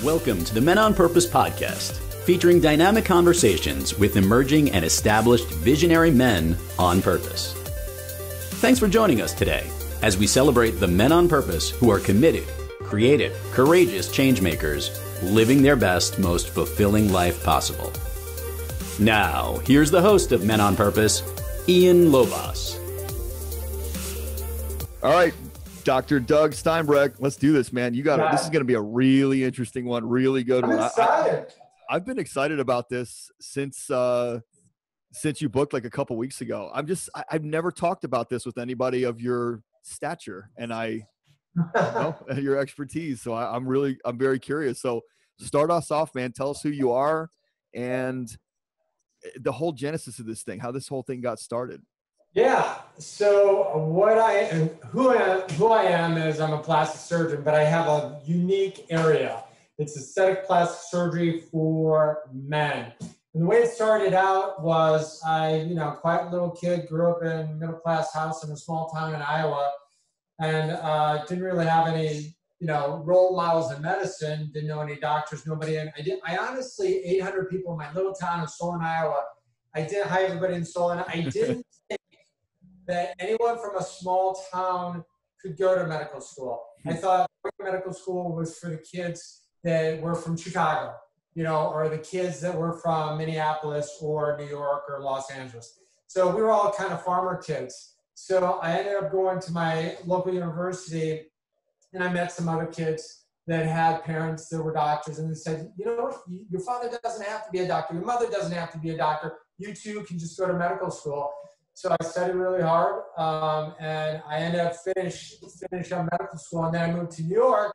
Welcome to the Men on Purpose podcast, featuring dynamic conversations with emerging and established visionary men on purpose. Thanks for joining us today as we celebrate the men on purpose who are committed, creative, courageous changemakers, living their best, most fulfilling life possible. Now, here's the host of Men on Purpose, Ian Lobas. All right, Dr. Doug Steinbrech, let's do this, man. This is going to be a really interesting one, really good one. I'm excited. I've been excited about this since you booked like a couple weeks ago. I've never talked about this with anybody of your stature and your expertise. So I'm very curious. So start us off, man. Tell us who you are and the whole genesis of this thing, how this whole thing got started. Yeah. So who I am is I'm a plastic surgeon, but I have a unique area. It's aesthetic plastic surgery for men. And the way it started out was quiet little kid, grew up in a middle-class house in a small town in Iowa, and didn't really have any, role models in medicine, didn't know any doctors, nobody. And I honestly, 800 people in my little town of Solon, Iowa. I did hi everybody in Solon. I didn't think that anyone from a small town could go to medical school. I thought medical school was for the kids that were from Chicago, or the kids that were from Minneapolis or New York or Los Angeles. So we were all kind of farmer kids. So I ended up going to my local university, and I met some other kids that had parents that were doctors, and they said, your father doesn't have to be a doctor. Your mother doesn't have to be a doctor. You too can just go to medical school. So I studied really hard, and I ended up finishing up medical school, and then I moved to New York.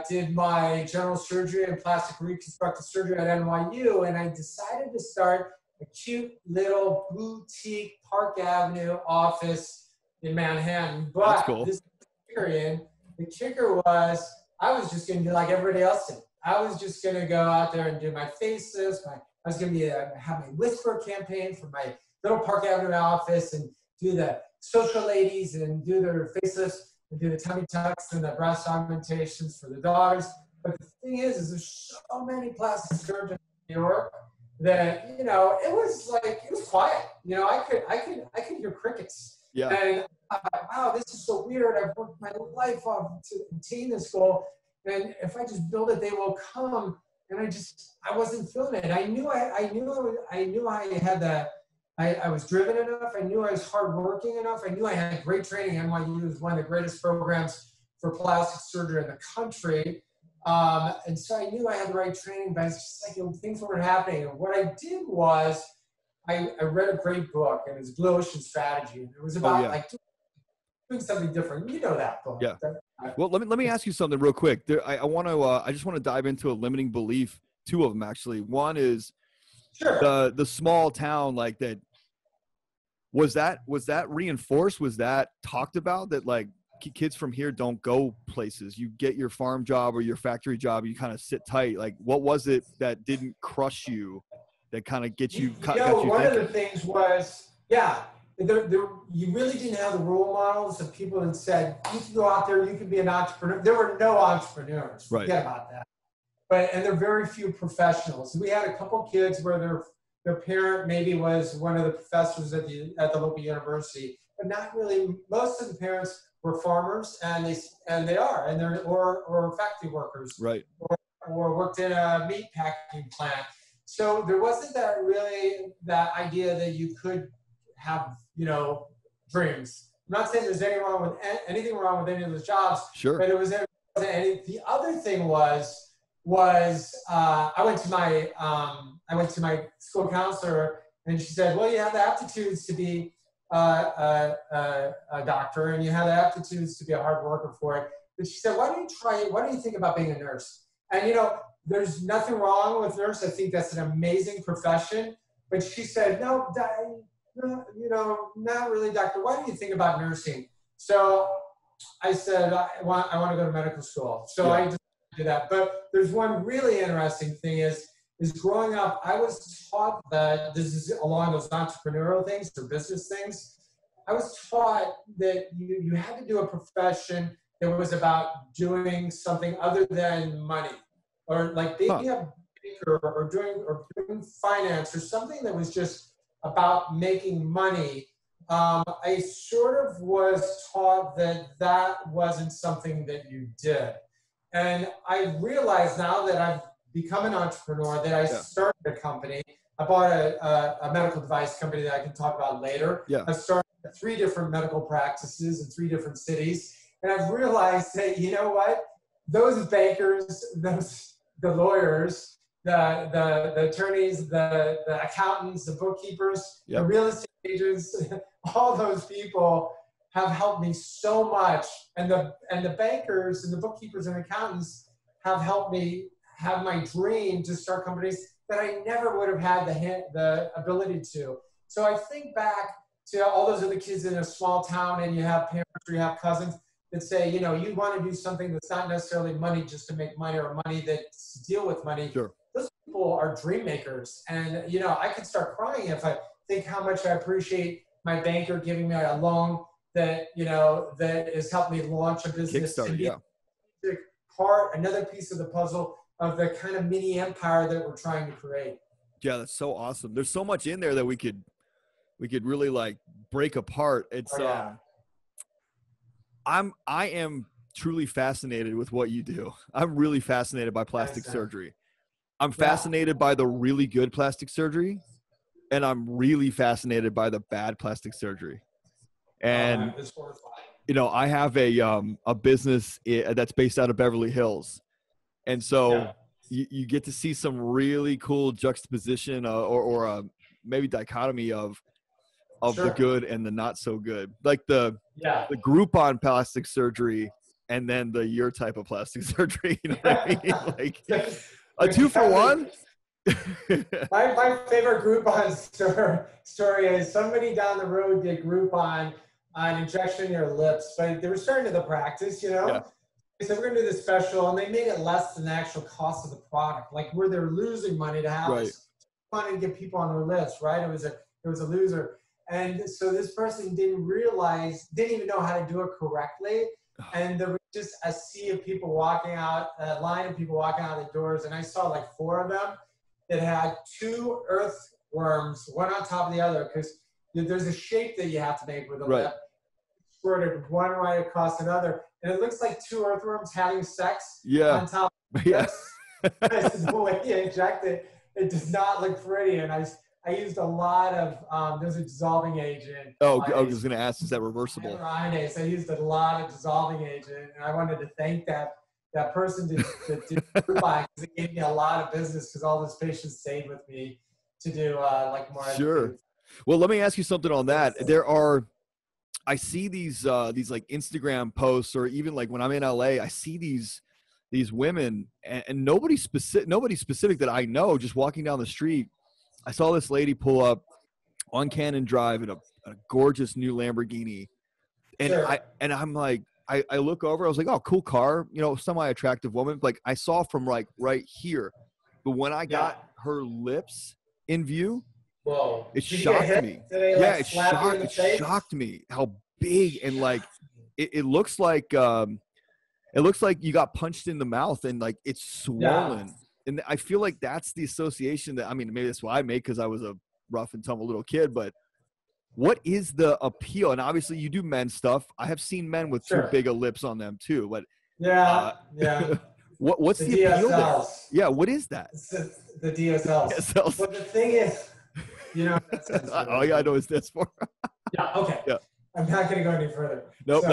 Did my general surgery and plastic reconstructive surgery at NYU, and I decided to start a cute little boutique Park Avenue office in Manhattan. But cool. The kicker was I was just going to do like everybody else did. I was just going to go out there and do my facelifts. I was going to have my Whisper campaign for my little Park Avenue office and do the social ladies and do their facelifts and do the tummy tucks and the breast augmentations for the daughters. But the thing is there's so many plastic surgeons in New York that, it was quiet. I could hear crickets. Yeah. And I thought, wow, this is so weird. I've worked my life off to attain this goal. And if I just build it, they will come. And I wasn't feeling it. I knew I had that. I was driven enough. I knew I was hardworking enough. I knew I had great training. NYU is one of the greatest programs for plastic surgery in the country. And so I knew I had the right training, but it's just like things weren't happening. And what I did was I read a great book, and it was Blue Ocean Strategy. And it was about doing something different. You know that book. Yeah. Well, let me ask you something real quick. I just want to dive into a limiting belief. Two of them, actually. One is the small town like that. Was that reinforced? Was that talked about that like kids from here don't go places? You get your farm job or your factory job, you kind of sit tight. Like, what was it that didn't crush you? That kind of got you one thinking? Of the things was, you really didn't have the role models of people that said, you can go out there, you can be an entrepreneur. There were no entrepreneurs. Right. Forget about that. And there are very few professionals. We had a couple kids where their parent maybe was one of the professors at the local university, but not really. Most of the parents were farmers, and they're or factory workers, right, or worked in a meat packing plant. So there wasn't that idea that you could have, dreams. I'm not saying there's anything wrong with any of those jobs. Sure. But the other thing was I went to my school counselor, and she said, well, you have the aptitudes to be a doctor, and you have the aptitudes to be a hard worker for it. But she said, why don't you think about being a nurse? And, there's nothing wrong with nurse. I think that's an amazing profession. But she said, no, not really, doctor. Why don't you think about nursing? So I said, I want to go to medical school. So I just do that. But there's one really interesting thing is growing up, I was taught that this is along those entrepreneurial things or business things. I was taught that you had to do a profession that was about doing something other than money. or like being a banker or doing finance or something that was just about making money. I sort of was taught that that wasn't something that you did. And I realize now that I've become an entrepreneur that I started a company. I bought a medical device company that I can talk about later. Yeah. I've started 3 different medical practices in 3 different cities. And I've realized that, you know what? Those bankers, the lawyers, the attorneys, the accountants, the bookkeepers, the real estate agents, all those people have helped me so much. And the bankers and the bookkeepers and accountants have helped me have my dream to start companies that I never would have had the ability to. So I think back to all those other kids in a small town, and you have parents or you have cousins that say, you know, you want to do something that's not necessarily money just to make money or money that's to deal with money. Sure. Those people are dream makers. And, you know, I could start crying if I think how much I appreciate my banker giving me a loan that, you know, that has helped me launch a business. Kickstarter, Another piece of the puzzle of the kind of mini empire that we're trying to create. Yeah, that's so awesome. There's so much in there that we could really like break apart. It's I am truly fascinated with what you do. I'm really fascinated by plastic surgery. I'm fascinated by the really good plastic surgery, and I'm really fascinated by the bad plastic surgery. And it's horrifying. you know, I have a business that's based out of Beverly Hills. And so you get to see some really cool juxtaposition or maybe dichotomy of the good and the not so good. Like the Groupon plastic surgery and then your type of plastic surgery. You know what I mean? Like a 2-for-1. my favorite Groupon story is somebody down the road did Groupon on injection in your lips, but they were starting to the practice, you know? Yeah. They said, we're going to do this special, and they made it less than the actual cost of the product, like where they're losing money to have this money to get people on their list, right? It was a loser. And so this person didn't even know how to do it correctly. And there was just a sea of people walking out, a line of people walking out the doors, and I saw like 4 of them that had 2 earthworms, one on top of the other, because there's a shape that you have to make with a lip. Squirted one right across another, and it looks like 2 earthworms having sex on top of the lips. This is the way you inject it. It does not look pretty, and I used a lot of there's a dissolving agent. I was going to ask, is that reversible? Hyaluronidase. I used a lot of dissolving agent, and I wanted to thank that person that did Groupon, because it gave me a lot of business, because all those patients stayed with me to do like more. Sure. Well, let me ask you something on that. I see these like Instagram posts, or even like when I'm in LA, I see these women, and nobody specific that I know, just walking down the street. I saw this lady pull up on Cannon Drive in a gorgeous new Lamborghini, and I'm like, I look over, I was like, oh, cool car, you know, semi-attractive woman. Like I saw from like right here, but when I got her lips in view, whoa! It shocked me. It shocked me how big, and like it looks like you got punched in the mouth, and like it's swollen. Yeah. And I feel like that's the association that, I mean, maybe that's why I make, because I was a rough and tumble little kid. But what is the appeal? And obviously, you do men's stuff. I have seen men with too big of lips on them too. But what's the appeal there? Yeah, what is that? It's the DSLs. But the thing is, you know, oh yeah, I know what that's for. Okay. Yeah. I'm not going to go any further. Nope.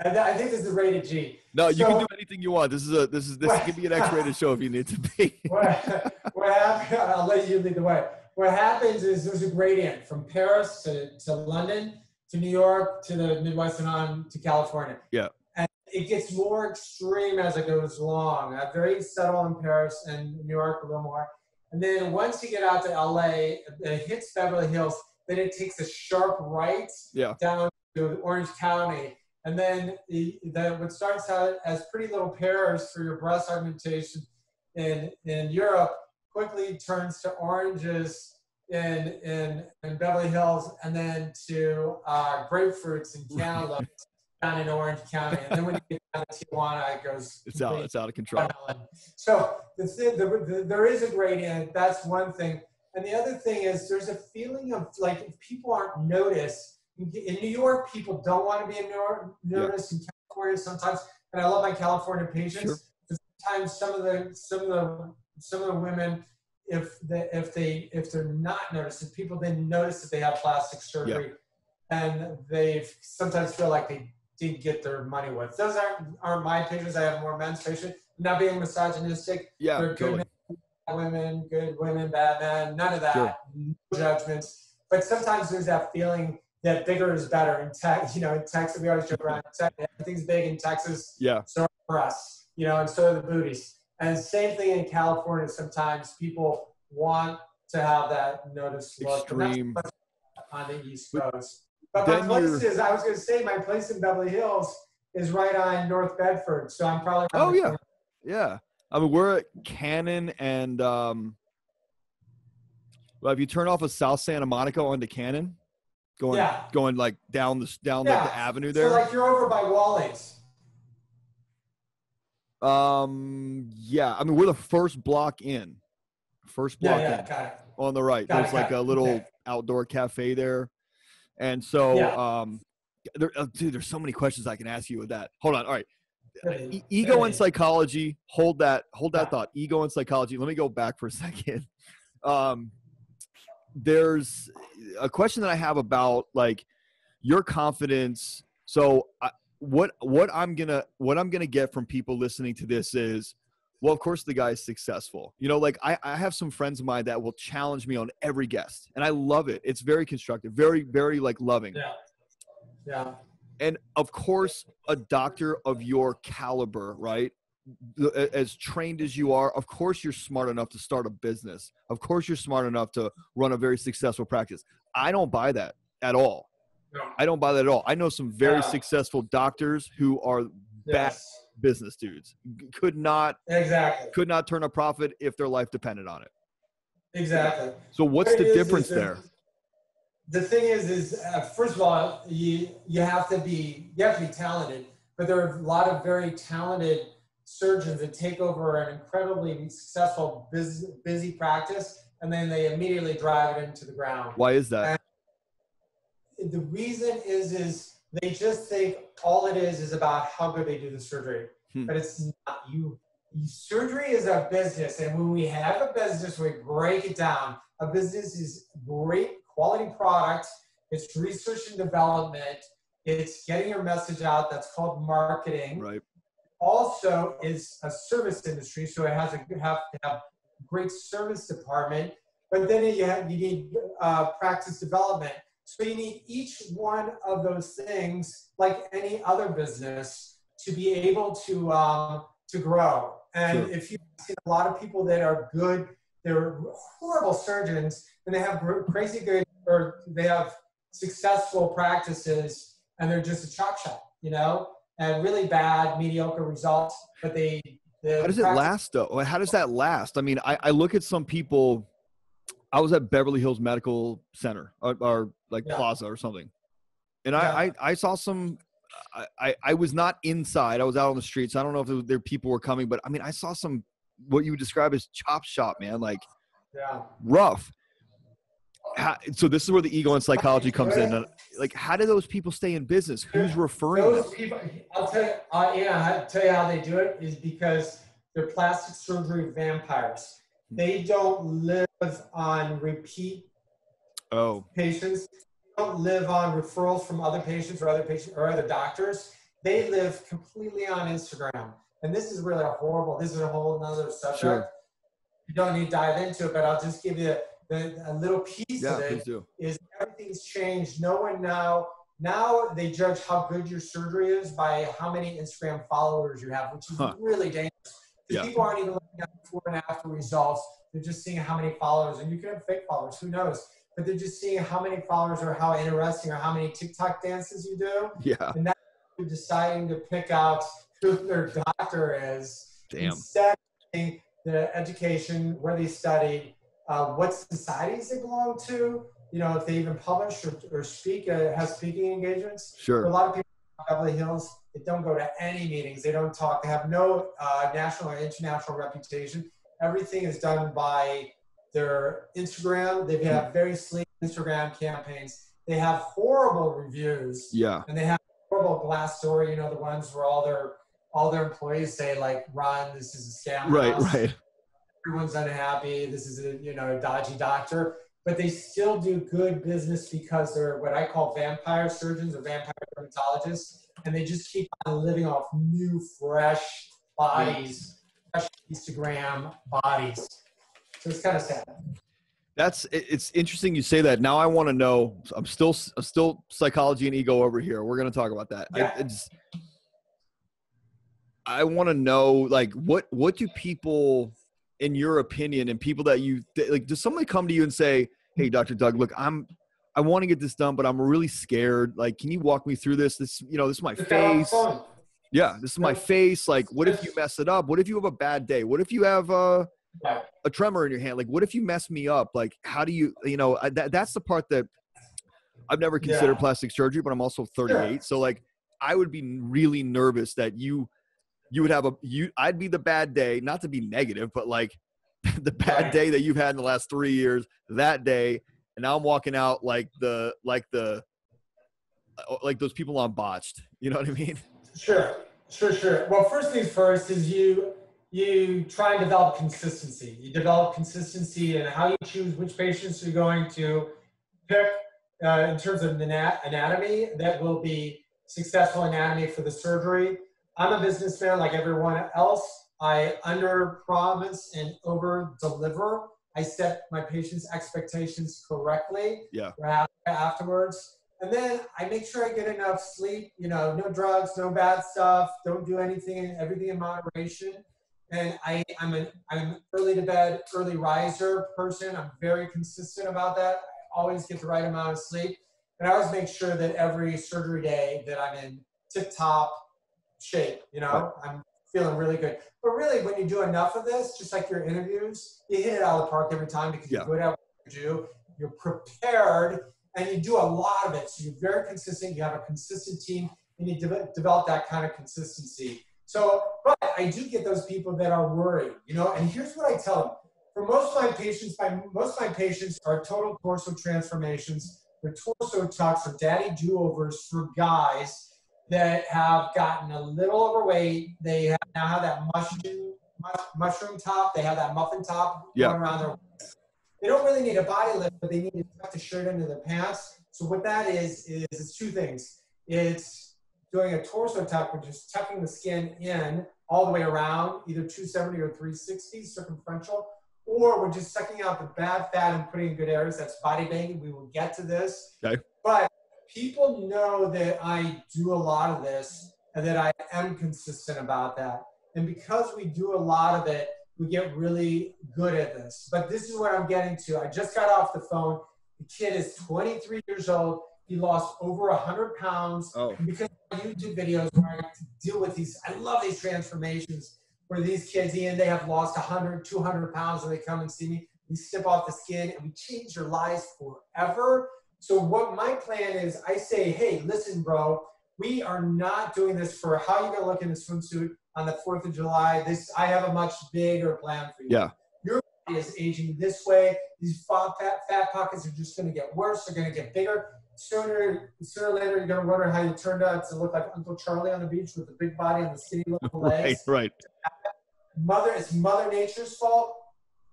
I think this is rated G. No, you can do anything you want. This can be an X-rated show if you need to be. what happened? I'll let you lead the way. What happens is there's a gradient from Paris to London to New York to the Midwest and on to California. Yeah. And it gets more extreme as it goes along. Very subtle in Paris and New York a little more. And then once you get out to LA, it hits Beverly Hills, then it takes a sharp right down to Orange County. And then what starts out as pretty little pears for your breast augmentation in Europe quickly turns to oranges in Beverly Hills, and then to grapefruits in Canada. down in Orange County. And then when you get down to Tijuana, it goes. It's out of control. So there is a gradient. That's one thing. And the other thing is there's a feeling of like if people aren't noticed. In New York, people don't want to be noticed. In California, sometimes, and I love my California patients. Sure. Sometimes some of the women, if they're not noticed, if people then notice that they have plastic surgery, and they sometimes feel like they didn't get their money worth. Those aren't my patients. I have more men's patients. Not being misogynistic. Yeah, they're totally. Good women, bad men. None of that. Sure. No judgments. But sometimes there's that feeling that bigger is better. In Texas, we always joke around. Everything's big in Texas. Yeah. So for us, and so are the booties. And same thing in California. Sometimes people want to have that noticed look. Extreme. On the East Coast. But my place is, I was going to say, my place in Beverly Hills is right on North Bedford. So I'm probably. Oh, yeah. Yeah. I mean, we're at Cannon and, well, if you turn off of South Santa Monica onto Cannon, going like down like the avenue there. So like you're over by Wally's. Yeah. I mean, we're the first block in. Got it. On the right. There's like a little outdoor cafe there. And so, dude, there's so many questions I can ask you with that. Hold on. All right. Ego and psychology. Hold that thought. Ego and psychology. Let me go back for a second. There's a question that I have about like your confidence. So what I'm gonna get from people listening to this is, well, of course the guy is successful. Like I have some friends of mine that will challenge me on every guest, and I love it. It's very constructive, very, very like loving. Yeah. And of course, a doctor of your caliber, right? As trained as you are, of course you're smart enough to start a business. Of course you're smart enough to run a very successful practice. I don't buy that at all. I don't buy that at all. I know some very successful doctors who are bad business dudes. Could not turn a profit if their life depended on it. Exactly. So what's the difference there? The thing is first of all, you have to be talented, but there are a lot of very talented surgeons that take over an incredibly successful busy practice, and then they immediately drive it into the ground. Why is that? And the reason is they just think all it is about how good they do the surgery, but it's not. Surgery is a business, and when we have a business, we break it down. A business is great quality product. It's research and development. It's getting your message out. That's called marketing. Right. Also, is a service industry, so it has to have great service department. But then you need practice development. So you need each one of those things, like any other business, to be able to grow. And if you've seen a lot of people that are good, they're horrible surgeons, and they have crazy good, or they have successful practices, and they're just a chop shop, and really bad, mediocre results. But how does it last though? How does that last? I mean, I look at some people. I was at Beverly Hills Medical Center or Plaza or something. And I saw some, I was not inside. I was out on the streets. I don't know if there people were coming, but I mean, I saw some, what you would describe as chop shop, man, like rough. So this is where the ego and psychology comes in. Like, how do those people stay in business? Who's referring those them? people? I'll tell you, I'll tell you how they do it is because they're plastic surgery vampires. They don't live on repeat patients. They don't live on referrals from other patients or other doctors. They live completely on Instagram. And this is really this is a whole nother subject. Sure. You don't need to dive into it, but I'll just give you a little piece of it. Please do. Is everything's changed. No one now they judge how good your surgery is by how many Instagram followers you have, which is really dangerous. Because people aren't even looking at before and after results. They're just seeing how many followers, and you can have fake followers, who knows? But they're just seeing how many followers or how interesting or how many TikTok dances you do. Yeah. And that's you're deciding to pick out who their doctor is. Damn. Instead of the education, where they studied, what societies they belong to, if they even publish or speak, have speaking engagements. Sure. A lot of people Beverly Hills, they don't go to any meetings. They don't talk. They have no national or international reputation. Everything is done by their Instagram. They have very sleek Instagram campaigns. They have horrible reviews. Yeah. And they have horrible Glassdoor, you know, the ones where all their employees say, like, Ron, this is a scam house. Right. Everyone's unhappy. This is a dodgy doctor. But they still do good business because they're what I call vampire surgeons or vampire dermatologists. And they just keep on living off new, fresh bodies, fresh Instagram bodies. So it's kind of sad. It's interesting you say that. Now I want to know, I'm still psychology and ego over here. We're going to talk about that. Yeah. I want to know, like, what do people, in your opinion, and people that you like, does somebody come to you and say, hey, Dr. Doug, look, I want to get this done, but I'm really scared. Like, can you walk me through this? This is my face. Yeah. This is my face. Like, what if you mess it up? What if you have a bad day? What if you have a tremor in your hand? Like, what if you mess me up? Like, how do you, that's the part that I've never considered plastic surgery, but I'm also 38. Sure. So like, I would be really nervous that you would have I'd be the bad day, not to be negative, but like the bad day that you've had in the last 3 years, that day. And now I'm walking out like those people on Botched. You know what I mean? Sure. Well, first things first is you try and develop consistency. You develop consistency in how you choose which patients you're going to pick in terms of anatomy that will be successful anatomy for the surgery. I'm a businessman like everyone else. I under-promise and over-deliver. I set my patients' expectations correctly afterwards. And then I make sure I get enough sleep, no drugs, no bad stuff, don't do everything in moderation. And I'm an early to bed, early riser person. I'm very consistent about that. I always get the right amount of sleep. And I always make sure that every surgery day that I'm in tip-top shape, I'm feeling really good. But really, when you do enough of this, just like your interviews, you hit it out of the park every time because you're good at what you do. You're prepared, and you do a lot of it. So you're very consistent. You have a consistent team, and you develop that kind of consistency. So, but I do get those people that are worried, and here's what I tell them. For most of my patients are total torso transformations. They're torso tucks or daddy do-overs for guys that have gotten a little overweight. They now have that mushroom top. They have that muffin top going around their waist. They don't really need a body lift, but they need to tuck the shirt into their pants. So what that is it's two things. It's doing a torso tuck, which is tucking the skin in all the way around, either 270 or 360 circumferential, or we're just sucking out the bad fat and putting in good areas. That's body banging. We will get to this. Okay. But people know that I do a lot of this and that I am consistent about that. And because we do a lot of it, we get really good at this. But this is what I'm getting to. I just got off the phone. The kid is 23 years old. He lost over 100 pounds. Oh. And because of my YouTube videos where I deal with these, I love these transformations where these kids, Ian, they have lost 100, 200 pounds when they come and see me. We snip off the skin and we change their lives forever. So what my plan is, I say, hey, listen, bro, we are not doing this for how you're going to look in a swimsuit on the 4th of July. I have a much bigger plan for you. Yeah. Your body is aging this way. These fat pockets are just going to get worse. They're going to get bigger. Sooner or later, you're going to wonder how you turned out to look like Uncle Charlie on the beach with the big body and the skinny little legs. Right. It's Mother Nature's fault.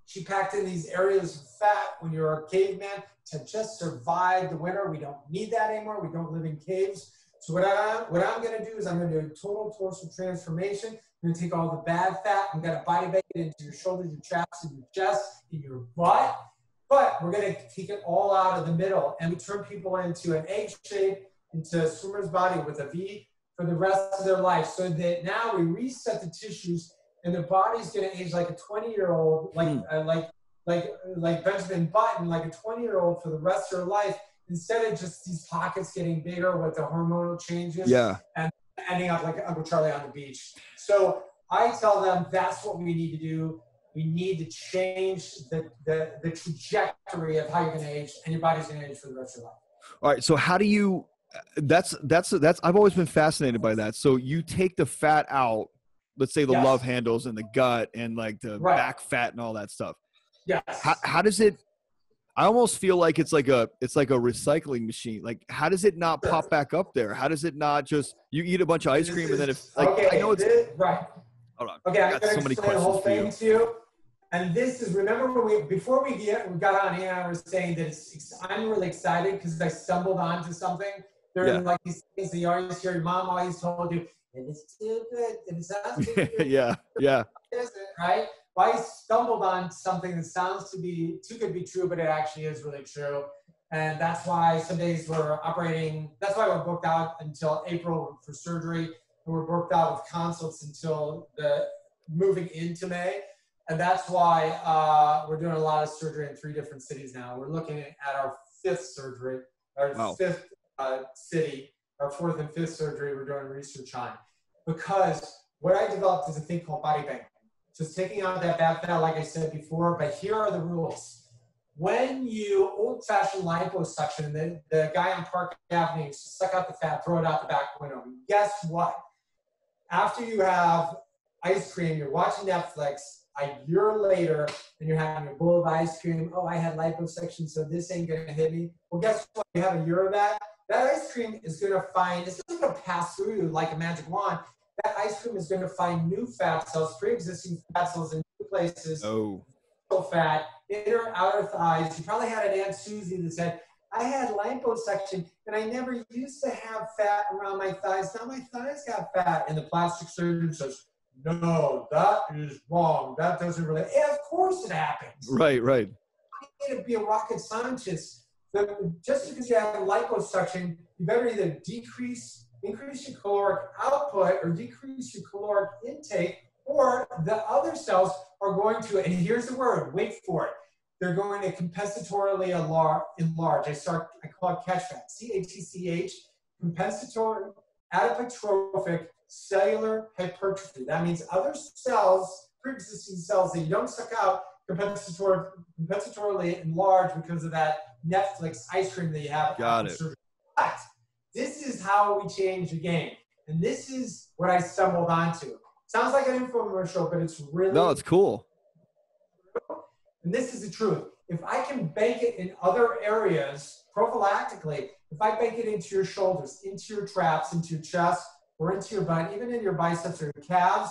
She packed in these areas of fat when you're a caveman to just survive the winter. We don't need that anymore. We don't live in caves. So what I'm going to do is I'm going to do a total torso transformation. I'm going to take all the bad fat. I'm going to body bake it into your shoulders, your traps, and your chest, in your butt. But we're going to take it all out of the middle. And we turn people into an egg shape, into a swimmer's body with a V for the rest of their life. So that now we reset the tissues and their body's going to age like a 20-year-old, like Benjamin Button, like a 20-year-old for the rest of their life, instead of just these pockets getting bigger with the hormonal changes and ending up like Uncle Charlie on the beach. So I tell them that's what we need to do. We need to change the trajectory of how you're going to age, and your body's going to age for the rest of your life. All right. So how do you that's I've always been fascinated by that. So you take the fat out, let's say the love handles and the gut and like the back fat and all that stuff. Yes. How does it, I almost feel like it's like a recycling machine. Like, how does it not pop back up there? How does it not just, you eat a bunch of ice cream and then if, like, I know it's right. Hold on. Okay, I got so many questions the whole for you. thing to you. And this is, remember when before we got on here, I was saying that I'm really excited because I stumbled onto something. There are like these things that you always hear your mom always told you, if it's too good, if it sounds too good. Yeah. Is it, right? Well, I stumbled on something that sounds to be too good to be true, but it actually is really true. And that's why some days we're operating, that's why we're booked out until April for surgery. And we're booked out with consults until moving into May. And that's why we're doing a lot of surgery in 3 different cities now. We're looking at our 5th surgery, our 5th city, our 4th and 5th surgery we're doing research on. Because what I developed is a thing called body banking. Just taking out that bad fat, like I said before, but here are the rules. When you old-fashioned liposuction, the guy on Park Avenue used to suck out the fat, throw it out the back window. Guess what? After you have ice cream, you're watching Netflix, a year later, and you're having a bowl of ice cream. Oh, I had liposuction, so this ain't gonna hit me. Well, guess what? You have a year of that. That ice cream is gonna it's not gonna pass through you like a magic wand. That ice cream is gonna find new fat cells, pre-existing fat cells in new places. Oh. Fat, inner, outer thighs. You probably had an Aunt Susie that said, I had liposuction and I never used to have fat around my thighs. Now my thighs got fat. And the plastic surgeon says, no, that is wrong. That doesn't really, yeah, of course it happens. Right. You need to be a rocket scientist. Just because you have liposuction, you better either increase your caloric output or decrease your caloric intake, or the other cells are going to, and here's the word, wait for it, they're going to compensatorily enlarge. I call it catch fat, CATCH, compensatory adipotrophic cellular hypertrophy. That means other cells, pre-existing cells that you don't suck out, compensatorily enlarge because of that Netflix ice cream that you have. Got it. But this is how we change the game. And this is what I stumbled onto. Sounds like an infomercial, but it's really— No, it's cool. And this is the truth. If I can bank it in other areas prophylactically, if I bank it into your shoulders, into your traps, into your chest, or into your butt, even in your biceps or your calves,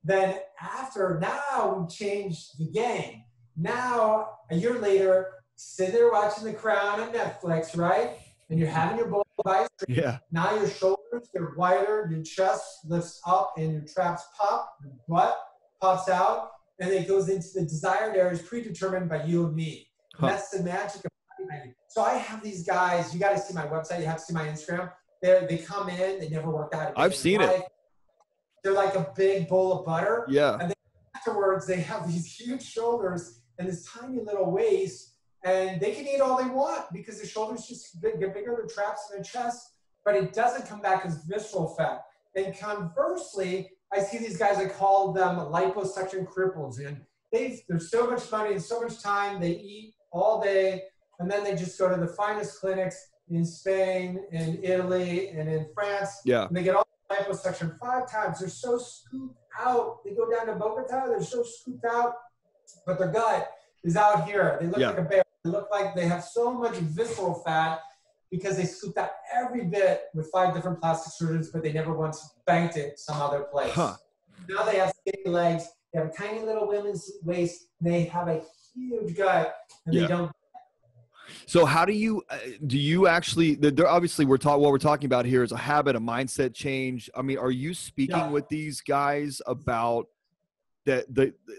then now we change the game. Now, a year later, sit there watching The Crown on Netflix, right? And you're having your bowl of ice cream. Yeah. Now your shoulders get wider, your chest lifts up, and your traps pop, your butt pops out, and it goes into the desired areas predetermined by you and me. And that's the magic of body banking. So I have these guys, you got to see my website, you have to see my Instagram. They come in, they never worked out. I've seen it. They're like a big bowl of butter. Yeah. And then afterwards, they have these huge shoulders and this tiny little waist, and they can eat all they want because their shoulders just get bigger, their traps and their chest, but it doesn't come back as visceral fat. And conversely, I see these guys, I call them liposuction cripples, and there's so much money and so much time, they eat all day, and then they just go to the finest clinics in Spain, in Italy, and in France. Yeah. And they get all the liposuction 5 times. They're so scooped out. They go down to Bogota, they're so scooped out, but their gut is out here. They look like a bear. They look like they have so much visceral fat because they scooped out every bit with 5 different plastic surgeons, but they never once banked it some other place. Now they have skinny legs, they have a tiny little women's waist, they have a huge gut, and they don't. So how do you actually, there obviously what we're talking about here is a habit, a mindset change. I mean, are you speaking with these guys about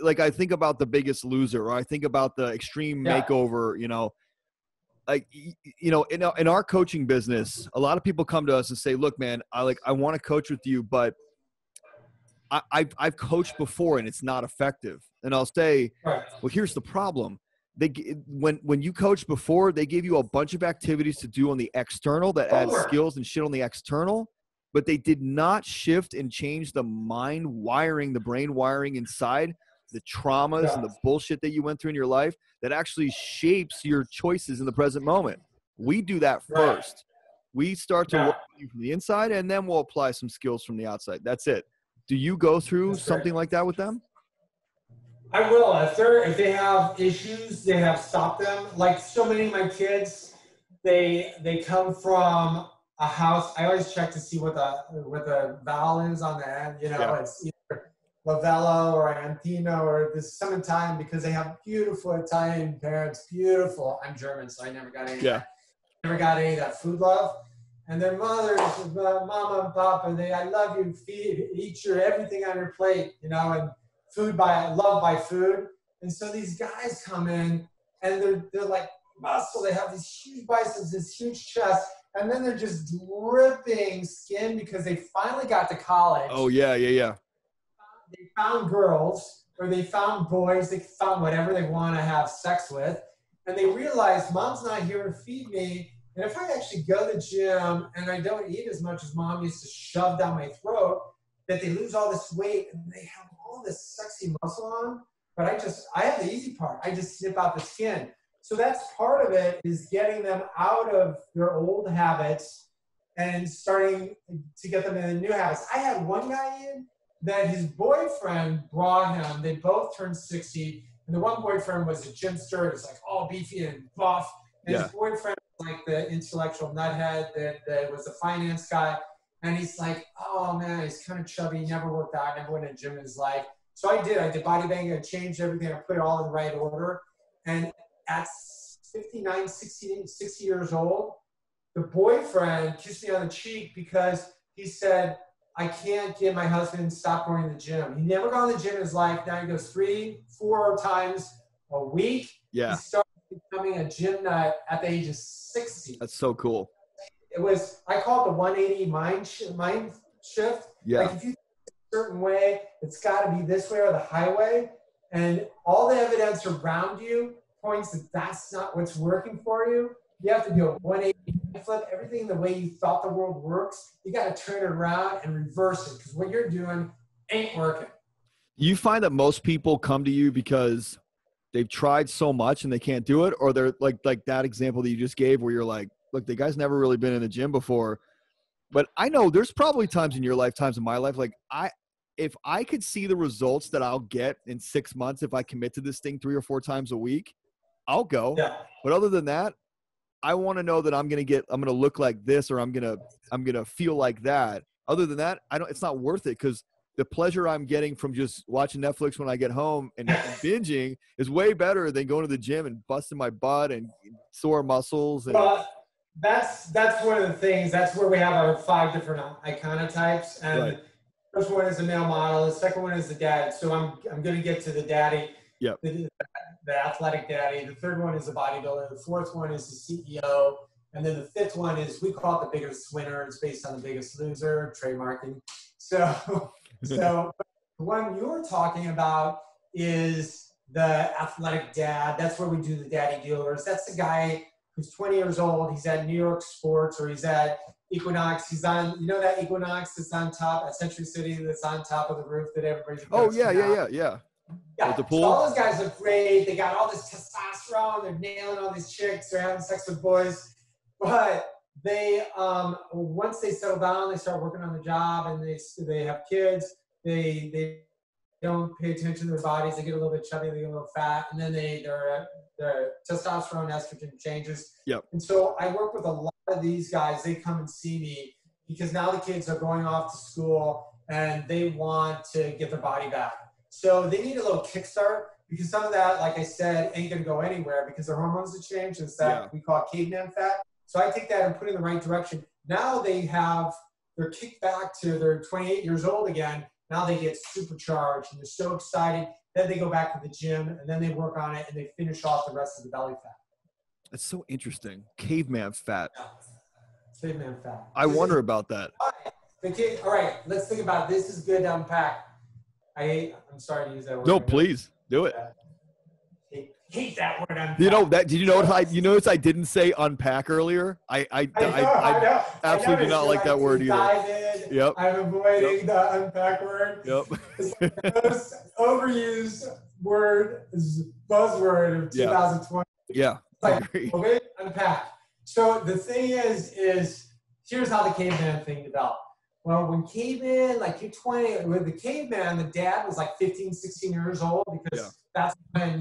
like I think about The Biggest Loser, or I think about the Extreme Makeover, like, in our coaching business, a lot of people come to us and say, look, man, I want to coach with you, but I've coached before and it's not effective. And I'll say, well, here's the problem. When you coached before, they gave you a bunch of activities to do on the external that add skills and shit on the external, but they did not shift and change the mind wiring, the brain wiring inside, the traumas and the bullshit that you went through in your life that actually shapes your choices in the present moment. We do that first. We start to work on you from the inside, and then we'll apply some skills from the outside. That's it. Do you go through something like that with them? I will. If they have issues, they have stopped them. Like so many of my kids, they come from a house. I always check to see what the vowel is on the end. You know, it's either Lavello or Antino or this Summertime, because they have beautiful Italian parents. Beautiful. I'm German, so I never got any. Never got any of that food love. And their mothers, mama and papa, I love you. Eat everything on your plate. You know, and love by food. And so these guys come in and they're like muscle. They have these huge biceps, this huge chest, and then they're just dripping skin because they finally got to college. Oh, yeah. They found girls, or they found boys, they found whatever they want to have sex with, and they realized mom's not here to feed me. And if I actually go to the gym and I don't eat as much as mom used to shove down my throat, that they lose all this weight and they have all this sexy muscle on, but I have the easy part. I just snip out the skin. So that's part of it, is getting them out of their old habits and starting to get them into new habits. I had one guy in that his boyfriend brought him. They both turned 60, and the one boyfriend was a gymster. It was like all beefy and buff. And his boyfriend was like the intellectual nuthead that was the finance guy. And he's like, oh man, he's kind of chubby, never worked out, never went to the gym in his life. So I did bodybuilding, I changed everything, I put it all in the right order. And at 59, 60 years old, the boyfriend kissed me on the cheek because he said, I can't get my husband to stop going to the gym. He never gone to the gym in his life. Now he goes 3-4 times a week. Yeah. He started becoming a gym nut at the age of 60. That's so cool. It was, I call it the 180 mind shift. Yeah. Like if you think a certain way, it's got to be this way or the highway. And all the evidence around you points that that's not what's working for you. You have to do a 180 flip. Everything the way you thought the world works, you got to turn it around and reverse it, because what you're doing ain't working. You find that most people come to you because they've tried so much and they can't do it, or they're like that example that you just gave where you're like, look, the guy's never really been in the gym before. But I know there's probably times in your life, times in my life, like if I could see the results that I'll get in 6 months if I commit to this thing 3 or 4 times a week, I'll go. Yeah. But other than that, I want to know that I'm going to look like this, or I'm going to feel like that. Other than that, it's not worth it, because the pleasure I'm getting from just watching Netflix when I get home and binging is way better than going to the gym and busting my butt and sore muscles. And that's one of the things. That's where we have our 5 different iconotypes. And the first one is the male model. The second one is the dad. So I'm going to get to the daddy. Yep. The athletic daddy. The third one is the bodybuilder. The fourth one is the CEO. And then the fifth one is, we call it the biggest winner. It's based on the biggest loser, trademarking. So the one you're talking about is the athletic dad. That's where we do the daddy dealers. That's the guy who's 20 years old. He's at New York Sports, or he's at Equinox. He's on, that Equinox that's on top at Century City, that's on top of the roof that everybody's. Oh, yeah. Yeah, the pool. So all those guys look great. They got all this testosterone. They're nailing all these chicks. They're having sex with boys. But they, once they settle down, they start working on the job, and they have kids. They don't pay attention to their bodies. They get a little bit chubby. They get a little fat, and then their testosterone, estrogen changes. Yep. And so I work with a lot of these guys. They come and see me because now the kids are going off to school and they want to get their body back. So they need a little kickstart, because some of that, like I said, ain't going to go anywhere because their hormones have changed. It's that we call caveman fat. So I take that and put it in the right direction. Now they're kicked back to their 28 years old again. Now they get supercharged and they're so excited. Then they go back to the gym and then they work on it and they finish off the rest of the belly fat. That's so interesting. Caveman fat. Yeah. Caveman fat. I wonder about that. All right, let's think about it. This is good to unpack. I'm sorry to use that word. No, please do it. Hate that word. Unpack. Did you notice I didn't say unpack earlier? I absolutely do not like that word either. Yep. I'm avoiding the unpack word. Yep. It's the most overused buzzword of 2020. Yeah. I agree. Okay, unpack. So the thing is here's how the caveman thing developed. Well, when caveman, like you're 20, with the caveman, the dad was like 15, 16 years old because that's when,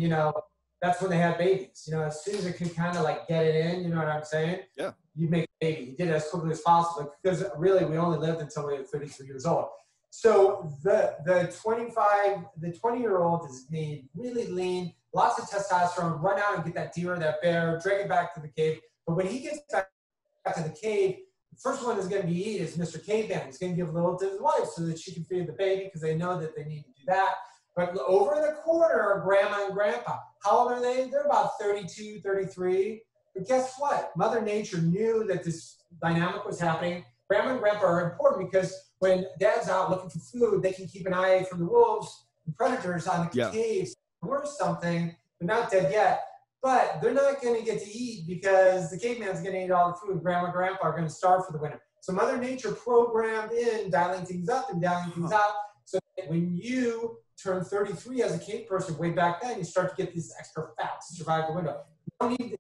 that's when they had babies. As soon as it could kind of like get it in, you know what I'm saying? Yeah. You make a baby. He did it as quickly as possible because really we only lived until we were 33 years old. So the 20-year-old is made really lean, lots of testosterone, run out and get that deer or that bear, drag it back to the cave. But when he gets back to the cave, the first one is going to be eat is Mr. Caveman. He's going to give a little to his wife so that she can feed the baby because they know that they need to do that. But over in the corner are grandma and grandpa. How old are they? They're about 32, 33. But guess what? Mother Nature knew that this dynamic was happening. Grandma and grandpa are important because when dad's out looking for food, they can keep an eye from the wolves and predators on the caves or something. They're not dead yet, but they're not going to get to eat because the caveman's going to eat all the food. Grandma and grandpa are going to starve for the winter. So Mother Nature programmed in dialing things up and dialing things out. So that when you turn 33 as a cave person, way back then, you start to get this extra fat to survive the winter.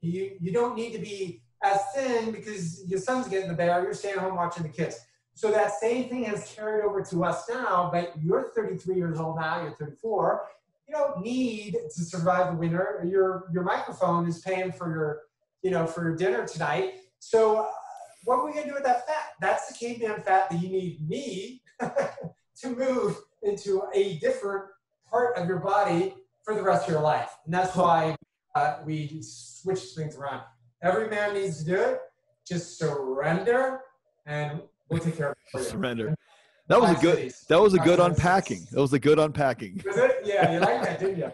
You don't need to be as thin because your son's getting the bear, you're staying home watching the kids. So that same thing has carried over to us now, but you're 33 years old now, you're 34. You don't need to survive the winter. Your microphone is paying for for your dinner tonight. So what are we gonna do with that fat? That's the caveman fat that you need me to move into a different part of your body for the rest of your life. And that's why we switch things around. Every man needs to do it. Just surrender, and we'll take care of it. Surrender. That was a good. That was a good unpacking. That was a good unpacking. Was it? Yeah, you like that, didn't you?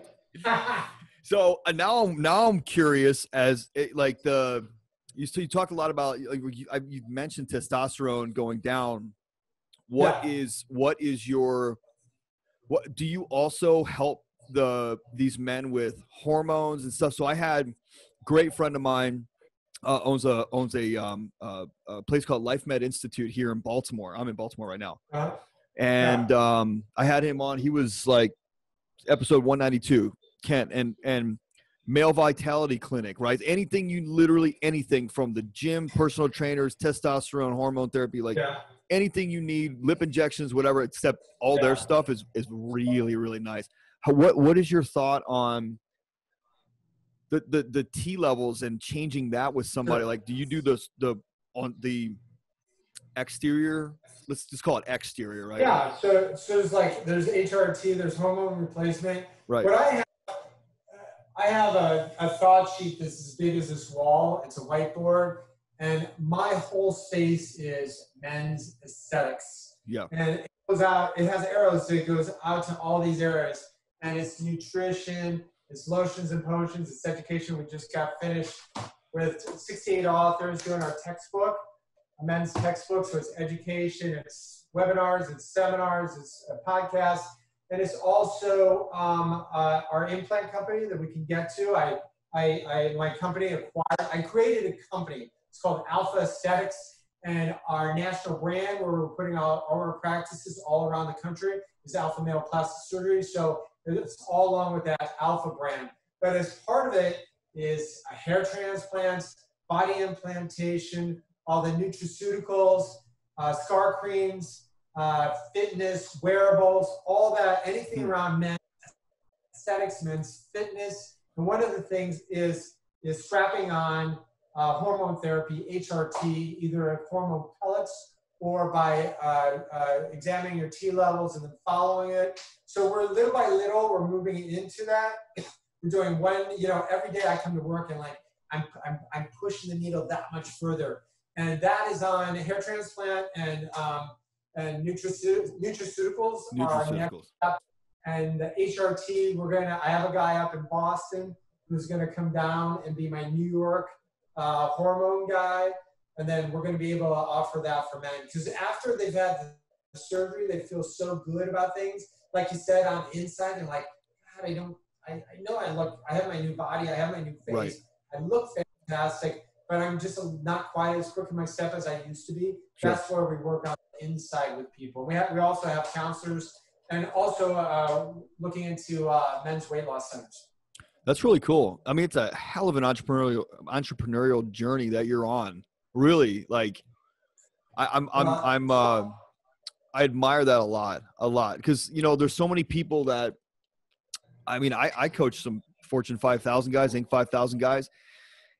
So now I'm curious as you talk a lot about you mentioned testosterone going down. What do you also help these men with hormones and stuff? So I had a great friend of mine owns a place called Life Med Institute here in Baltimore. I'm in Baltimore right now. And I had him on. He was like episode 192, Kent, and male vitality clinic, right? Anything from the gym, personal trainers, testosterone, hormone therapy, anything you need, lip injections, whatever, except all their stuff is really, really nice. What is your thought on the T levels and changing that with somebody? Like, do you do on the exterior? Let's just call it exterior, right? Yeah. So there's HRT, there's hormone replacement. Right. What I have a thought sheet that's as big as this wall. It's a whiteboard, and my whole space is men's aesthetics. Yeah. And it goes out. It has arrows, so it goes out to all these areas, and it's nutrition. It's lotions and potions. It's education. We just got finished with 68 authors doing our textbook, a men's textbook. So it's education, it's webinars, it's seminars, it's a podcast, and it's also our implant company that we can get to. My company acquired. I created a company. It's called Alpha Aesthetics, and our national brand, where we're putting all our practices all around the country, is Alpha Male Plastic Surgery. So it's all along with that Alpha brand. But as part of it is hair transplants, body implantation, all the nutraceuticals, scar creams, fitness, wearables, all that, anything around men's aesthetics, men's fitness. And one of the things is strapping on hormone therapy, HRT, either hormone pellets or by examining your T levels and then following it. So we're little by little, we're moving into that. We're doing every day I come to work and I'm pushing the needle that much further. And that is on hair transplant and nutraceuticals. And the HRT, I have a guy up in Boston who's gonna come down and be my New York hormone guy. And then we're going to be able to offer that for men. Because after they've had the surgery, they feel so good about things. Like you said, on the inside, they're like, God, I have my new body, I have my new face. Right. I look fantastic, but I'm just not quite as quick in my step as I used to be. Sure. That's where we work on the inside with people. We also have counselors and also looking into men's weight loss centers. That's really cool. I mean, it's a hell of an entrepreneurial journey that you're on. Really, I admire that a lot. Cause you know, there's so many people that, I mean, I coach some Fortune 5,000 guys, Inc. 5,000 guys,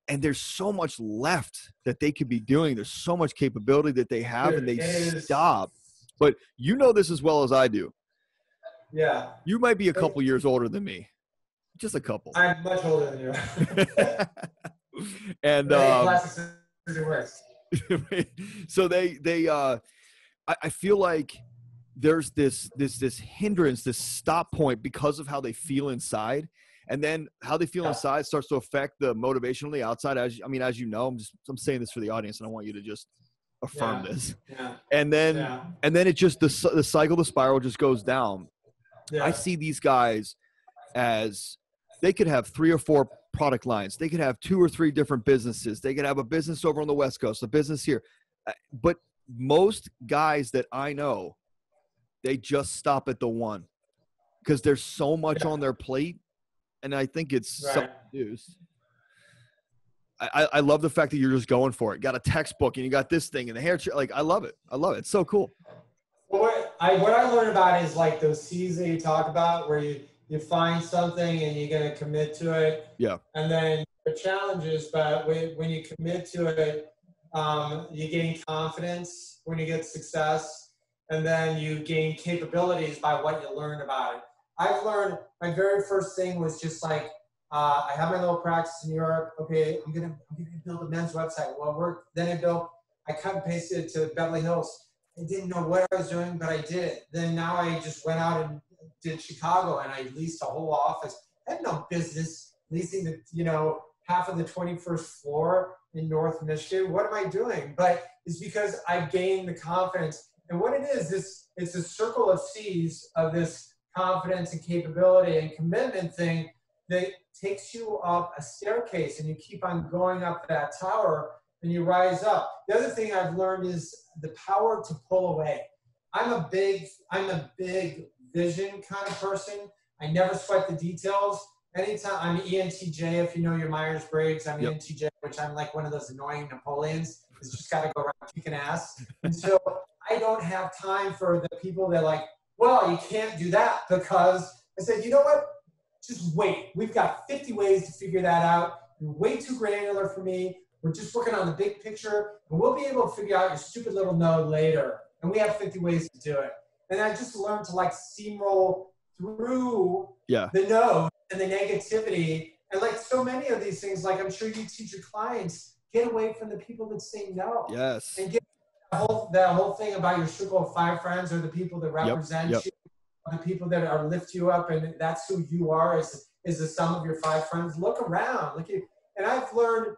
and there's so much left that they could be doing. There's so much capability that they have, and they stop. But you know this as well as I do. Yeah. You might be a couple years older than me. Just a couple. I'm much older than you. And so I feel like there's this hindrance, this stop point because of how they feel inside. And then how they feel inside starts to affect the motivation on the outside. As you know, I'm saying this for the audience, and I want you to just affirm this. Yeah. And then it just, the cycle, the spiral just goes down. Yeah. I see these guys as they could have 3 or 4 product lines. They could have 2 or 3 different businesses. They could have a business over on the West Coast, a business here. But most guys that I know, they just stop at the one because there's so much on their plate. And I think it's self-induced. I love the fact that you're just going for it. Got a textbook and you got this thing and the hair. Like, I love it. It's so cool. Well, what I learned about is like those C's that you talk about, where you find something and you're going to commit to it. Yeah. And then the challenges, but when you commit to it, you gain confidence when you get success, and then you gain capabilities by what you learn about it. I've learned, my very first thing was just like, I have my little practice in New York. Okay, I'm gonna build a men's website. Well, I cut and pasted it to Beverly Hills. I didn't know what I was doing, but I did it. Then now I just went out and did Chicago, and I leased a whole office. I had no business leasing half of the 21st floor in North Michigan. What am I doing? But it's because I gained the confidence. And what it is, it's a circle of C's of this confidence and capability and commitment thing that takes you up a staircase, and you keep on going up that tower and you rise up. The other thing I've learned is the power to pull away. I'm a big vision kind of person. I never sweat the details. Anytime I'm ENTJ, if you know your Myers-Briggs, I'm ENTJ, which I'm like one of those annoying Napoleons. It's just got to go around kicking ass. And so I don't have time for the people that like, well, you can't do that, because I said, you know what? Just wait. We've got 50 ways to figure that out. You're way too granular for me. We're just working on the big picture, and we'll be able to figure out your stupid little node later. And we have 50 ways to do it. And I just learned to like steamroll through the node and the negativity. And like so many of these things, like I'm sure you teach your clients, get away from the people that say no. Yes. And get that whole thing about your circle of 5 friends, or the people that represent you, the people that are lift you up, and that's who you are, is the sum of your 5 friends. Look around. And I've learned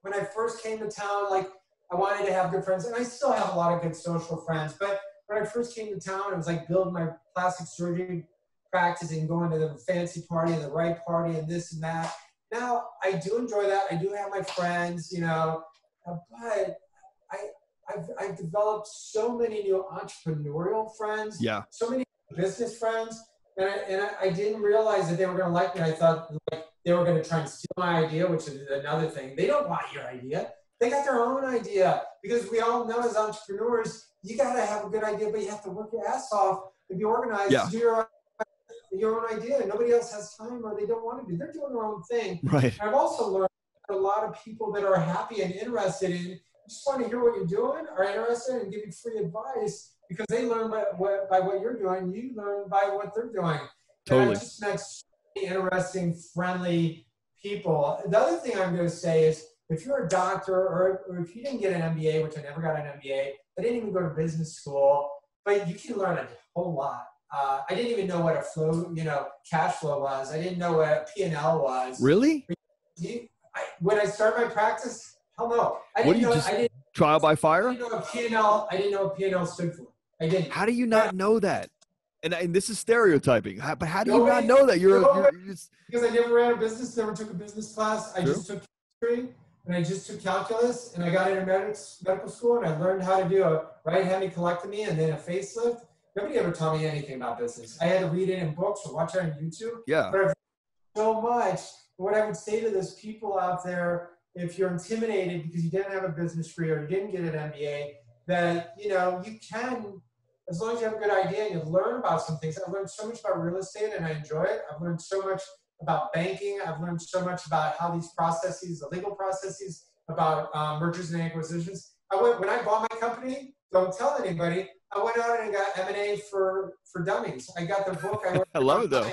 when I first came to town, like I wanted to have good friends, and I still have a lot of good social friends. But when I first came to town, it was like building my plastic surgery practice and going to the fancy party and the right party and this and that. Now I do enjoy that. I do have my friends, but I've developed so many new entrepreneurial friends. Yeah. So many business friends, and I didn't realize that they were going to like me. I thought like they were going to try and steal my idea, which is another thing. They don't want your idea. They got their own idea, because we all know as entrepreneurs, you got to have a good idea, but you have to work your ass off and be organized to do your own idea. And nobody else has time, or they don't want to do. They're doing their own thing. Right. And I've also learned that a lot of people that are happy and interested in, just want to hear what you're doing, are interested in giving free advice, because they learn by what you're doing. You learn by what they're doing. Totally. And I just met so many interesting, friendly people. The other thing I'm going to say is, if you're a doctor, or if you didn't get an MBA, which I never got an MBA, I didn't even go to business school, but you can learn a whole lot. I didn't even know what a cash flow was. I didn't know what a P&L was. Really? When I started my practice, hell no. I didn't trial by fire? I didn't know what P&L stood for. I didn't. How do you not know that? And this is stereotyping. But how do you not know that? You're just... Because I never ran a business, never took a business class. I just took history, and I just took calculus, and I got into medical school, and I learned how to do a right hemicolectomy and then a facelift. Nobody ever taught me anything about business. I had to read it in books or watch it on YouTube. Yeah. But I've learned so much. What I would say to those people out there, if you're intimidated because you didn't have a business degree or you didn't get an MBA, that, you know, you can, as long as you have a good idea and you learn about some things. I've learned so much about real estate and I enjoy it. I've learned so much about banking. I've learned so much about how these processes, the legal processes, about mergers and acquisitions. When I bought my company, don't tell anybody, I went out and got M&A for dummies. I got the book. I love it though.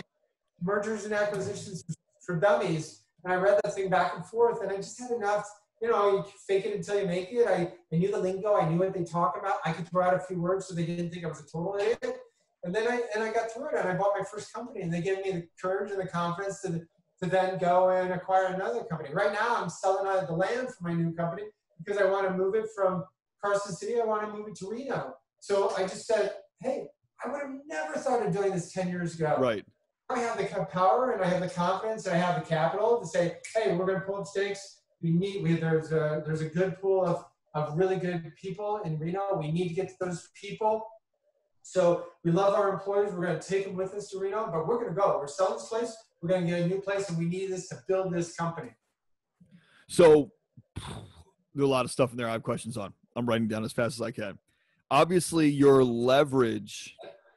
Mergers and acquisitions for dummies. And I read that thing back and forth and I just had enough, you know, you fake it until you make it. I knew the lingo. I knew what they talk about. I could throw out a few words so they didn't think I was a total idiot. And then I got through it and I bought my first company and they gave me the courage and the confidence to then go and acquire another company. Right now I'm selling the land for my new company because I want to move it from Carson City. I want to move it to Reno. So I just said, hey, I would have never thought of doing this 10 years ago. Right. I have the power and I have the confidence and I have the capital to say, hey, we're going to pull up stakes. There's a good pool of really good people in Reno. We need to get to those people. So we love our employees. We're going to take them with us to Reno, but we're going to go. We're selling this place. We're going to get a new place, and we need this to build this company. So there's a lot of stuff in there I have questions on. I'm writing down as fast as I can. Obviously, your leverage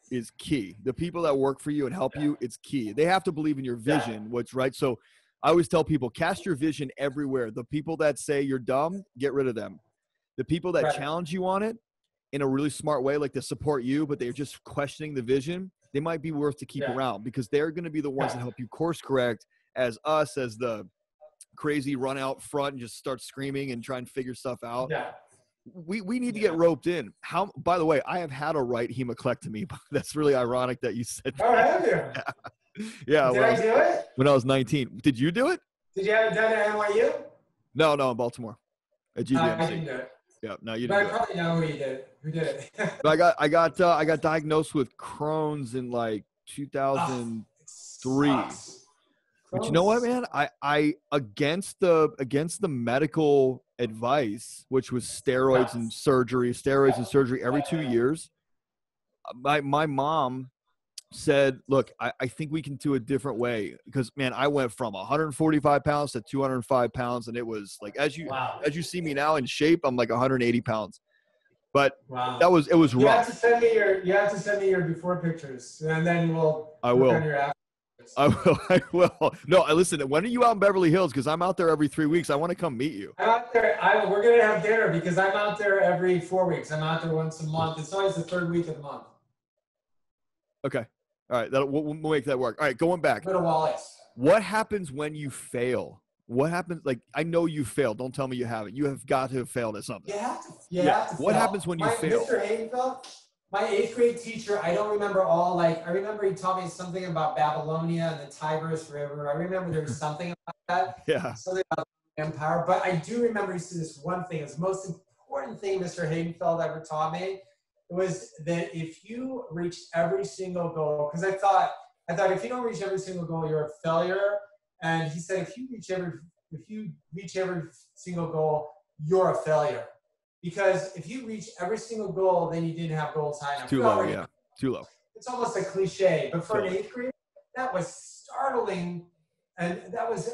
is key. The people that work for you and help you, it's key. They have to believe in your vision, what's right. So I always tell people, cast your vision everywhere. The people that say you're dumb, get rid of them. The people that challenge you on it in a really smart way, like to support you, but they're just questioning the vision, they might be worth to keep around because they're going to be the ones that help you course correct as the crazy run out front and just start screaming and try and figure stuff out. Yeah. We need to get roped in. How? By the way, I have had a right hemoclectomy. That's really ironic that you said that. Oh, have you? Yeah. Did I do it? When I was 19. Did you do it? Did you have it done at NYU? No, in Baltimore. At GBMC. I didn't do it. Yeah, no, you But didn't. I probably know who did it. But I got diagnosed with Crohn's in like 2003. But you know what, man? I against the medical advice, which was steroids and surgery every 2 years. My mom said, look, I think we can do a different way because, man, I went from 145 pounds to 205 pounds. And it was like, as you see me now in shape, I'm like 180 pounds. But it was rough. You have to send me your before pictures and then I will. On your after. I will. No, listen, when are you out in Beverly Hills? Because I'm out there every 3 weeks. I want to come meet you. I'm out there. We're going to have dinner because I'm out there every 4 weeks. I'm out there once a month. It's always the third week of the month. Okay. All right. We'll make that work. All right. Going back. Go to Wallace. What happens when you fail? What happens? Like, I know you failed. Don't tell me you haven't. You have got to have failed at something. You have to What fail. happens when you fail? Mr. Haydenfeld, my 8th grade teacher, I don't remember all, I remember he taught me something about Babylonia and the Tigris River. I remember there was something about that. Yeah. Something about the empire. But I do remember he said this one thing. It's the most important thing Mr. Haydenfeld ever taught me. It was that if you reach every single goal, because I thought if you don't reach every single goal, you're a failure. And he said, if you reach every single goal, you're a failure. Because if you reach every single goal, then you didn't have goals high enough. Too low, yeah. Too low. It's almost a cliche, but for an 8th grader, that was startling. And that was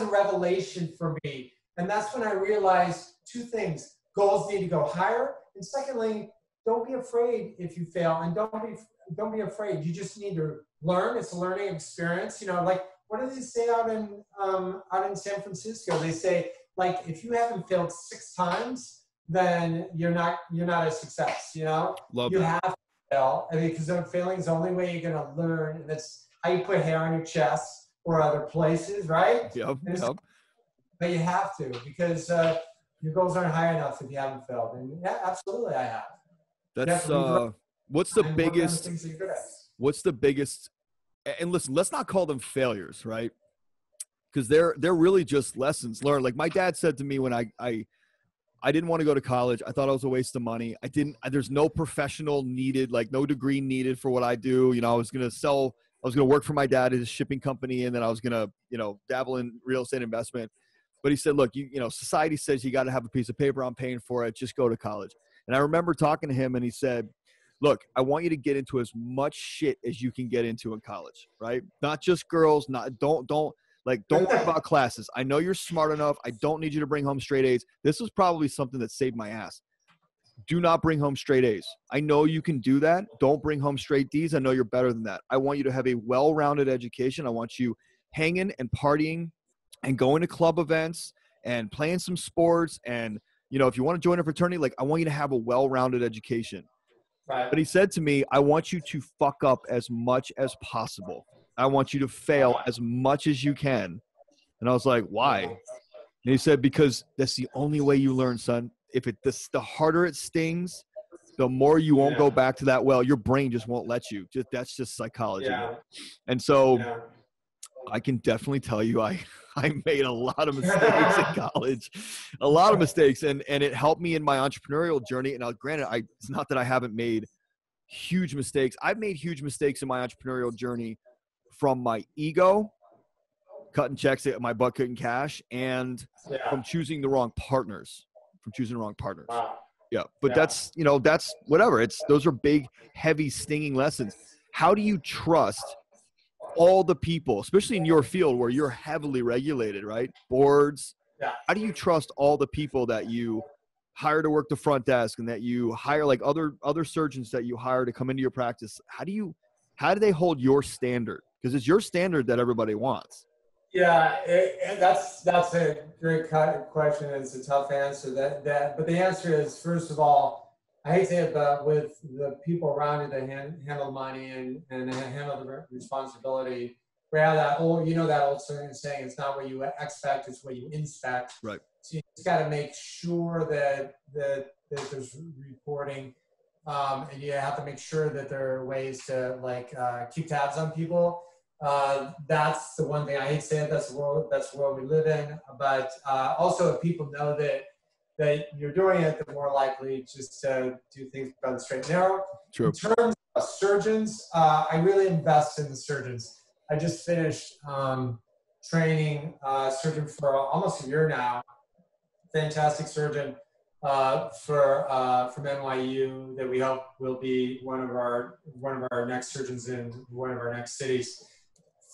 a revelation for me. And that's when I realized 2 things. Goals need to go higher. And secondly, don't be afraid if you fail. And don't be afraid. You just need to learn. It's a learning experience. You know, like, what do they say out in San Francisco? They say, like, if you haven't failed 6 times, then you're not a success, you know? You have to fail. I mean, because failing is the only way you're going to learn. And that's how you put hair on your chest or other places, right? Yep. But you have to, because your goals aren't high enough if you haven't failed. And yeah, absolutely, I have. That's what's the biggest, and listen, let's not call them failures, right? Because they're really just lessons learned. Like my dad said to me when I didn't want to go to college. I thought it was a waste of money. There's no professional needed, like no degree needed for what I do. You know, I was going to work for my dad at his shipping company. And then I was going to, dabble in real estate investment. But he said, look, society says you got to have a piece of paper. I'm paying for it. Just go to college. And I remember talking to him and he said, look, I want you to get into as much shit as you can get into in college, right? Not just girls, don't worry about classes. I know you're smart enough. I don't need you to bring home straight A's. This was probably something that saved my ass. do not bring home straight A's. I know you can do that. Don't bring home straight D's. I know you're better than that. I want you to have a well-rounded education. I want you hanging and partying and going to club events and playing some sports. And, you know, if you want to join a fraternity, like, I want you to have a well-rounded education. Right. But he said to me, I want you to fuck up as much as possible. I want you to fail as much as you can. And I was like, why? And he said, because that's the only way you learn, son. If the harder it stings, the more you won't go back to that well. Your brain just won't let you. That's just psychology. Yeah. And so I can definitely tell you I made a lot of mistakes in college, a lot of mistakes. And it helped me in my entrepreneurial journey. And now, granted, it's not that I haven't made huge mistakes. I've made huge mistakes in my entrepreneurial journey from my ego, cutting checks that my butt couldn't cash, and from choosing the wrong partners. Wow. Yeah. But that's, you know, that's whatever. Those are big, heavy, stinging lessons. How do you trust all the people, especially in your field where you're heavily regulated, right? Boards. Yeah. How do you trust all the people that you hire to work the front desk and that you hire, like other surgeons that you hire to come into your practice? How do they hold your standard? Because it's your standard that everybody wants. Yeah, that's a great question. It's a tough answer. But the answer is, first of all, I hate to say it, but with the people around you that handle money and handle the responsibility, we have that old saying, it's not what you expect, it's what you inspect. Right. So you just got to make sure that there's reporting, and you have to make sure that there are ways to keep tabs on people. That's the one thing I hate to say it. That's the world we live in. But also, if people know that you're doing it, they're more likely just to do things by the straight and narrow. True. In terms of surgeons, I really invest in the surgeons. I just finished training a surgeon for almost a year now. Fantastic surgeon from NYU that we hope will be one of our next surgeons in one of our next cities.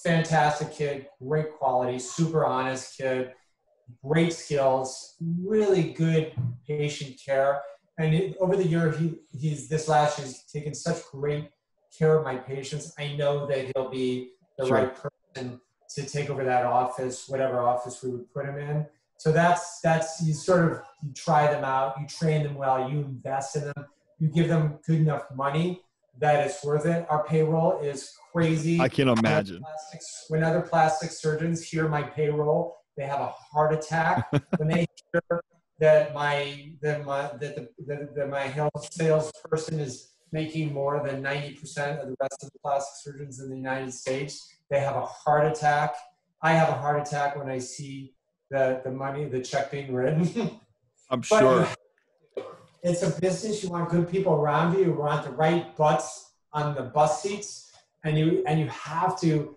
Fantastic kid, great quality, super honest kid, great skills, really good patient care. And over the year, this last year, he's taken such great care of my patients. I know that he'll be the right person to take over that office, whatever office we would put him in. So that's you try them out, you train them well, you invest in them, you give them good enough money that it's worth it. Our payroll is crazy. I can imagine. When other plastic surgeons hear my payroll, they have a heart attack. When they hear that my health salesperson is making more than 90% of the rest of the plastic surgeons in the United States, they have a heart attack. I have a heart attack when I see the check being written. I'm sure. It's a business. You want good people around you. You want the right butts on the bus seats, and you have to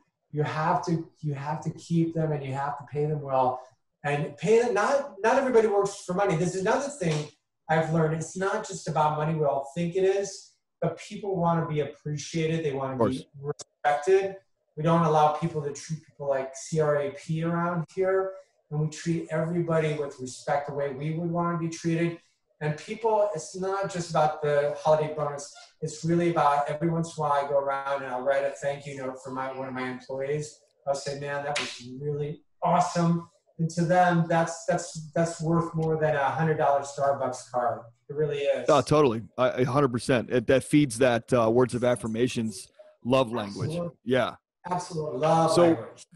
keep them, and you have to pay them well, and pay them. Not everybody works for money. This is another thing I've learned. It's not just about money. We all think it is, but people want to be appreciated. They want to be respected. We don't allow people to treat people like CRAP around here, and we treat everybody with respect the way we would want to be treated. And people, it's not just about the holiday bonus. It's really about every once in a while I go around and I'll write a thank you note for one of my employees. I'll say, man, that was really awesome. And to them, that's worth more than $100 Starbucks card. It really is. Oh, totally. 100%. That feeds that words of affirmations, love language. Absolutely. Yeah. Absolutely. Love language.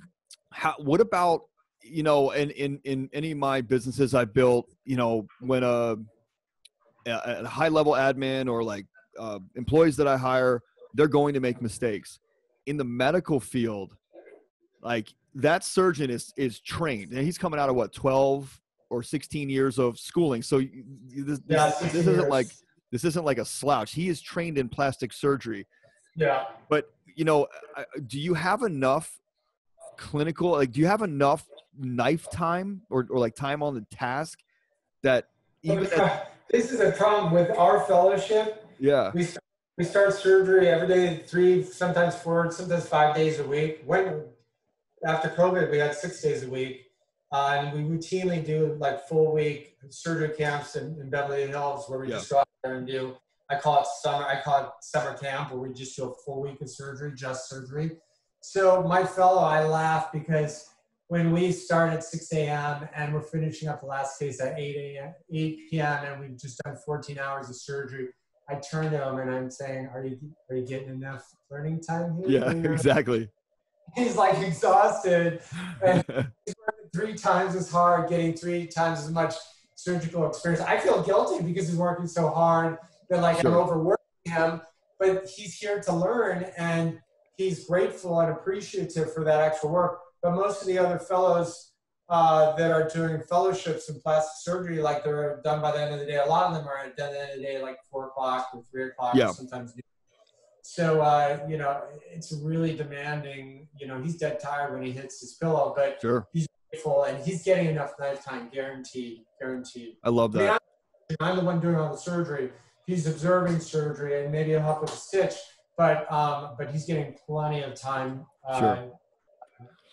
What about, in any of my businesses I built, when a high level admin or employees that I hire, they're going to make mistakes. In the medical field, that surgeon is trained, and he's coming out of 12 or 16 years of schooling. So this isn't like a slouch. He is trained in plastic surgery. Yeah. But do you have enough clinical, do you have enough knife time or time on the task that this is a problem with our fellowship. Yeah. We start surgery every day, 3, sometimes 4, sometimes 5 days a week. After COVID, we had 6 days a week. And we routinely do full week surgery camps in Beverly Hills where we just go out and do. I call it summer camp, where we just do a full week of surgery, just surgery. So my fellow, I laugh because when we start at 6 a.m. and we're finishing up the last case at 8 p.m. and we've just done 14 hours of surgery, I turn to him and I'm saying, are you getting enough learning time here? Yeah, exactly. He's like exhausted and he's working 3 times as hard, getting 3 times as much surgical experience. I feel guilty because he's working so hard that like I'm overworking him, but he's here to learn and he's grateful and appreciative for that extra work. But most of the other fellows that are doing fellowships in plastic surgery, like they're done by the end of the day. A lot of them are done at the end of the day, like 4 o'clock or 3 o'clock, or sometimes. So, it's really demanding. He's dead tired when he hits his pillow, but he's grateful and he's getting enough lifetime, guaranteed. I love that. I'm the one doing all the surgery. He's observing surgery and maybe he'll help with a stitch, but he's getting plenty of time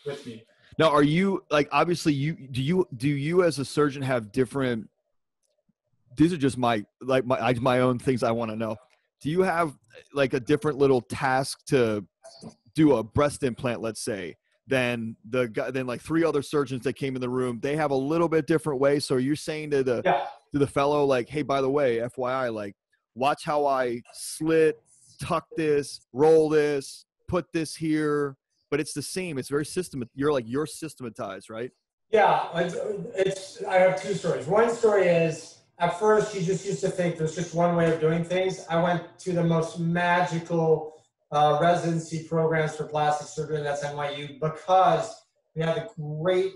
with me. Now, are you like, obviously do you as a surgeon have different, these are just my own things I want to know. Do you have like a different little task to do a breast implant, let's say, than like 3 other surgeons that came in the room? They have a little bit different way. So you're saying to the fellow, like, hey, by the way, FYI, like, watch how I slit, tuck this, roll this, put this here, but it's the same. It's very you're systematized, right? Yeah, I have 2 stories. One story is, at first, you just used to think there's just one way of doing things. I went to the most magical residency programs for plastic surgery, that's NYU, because we have a great,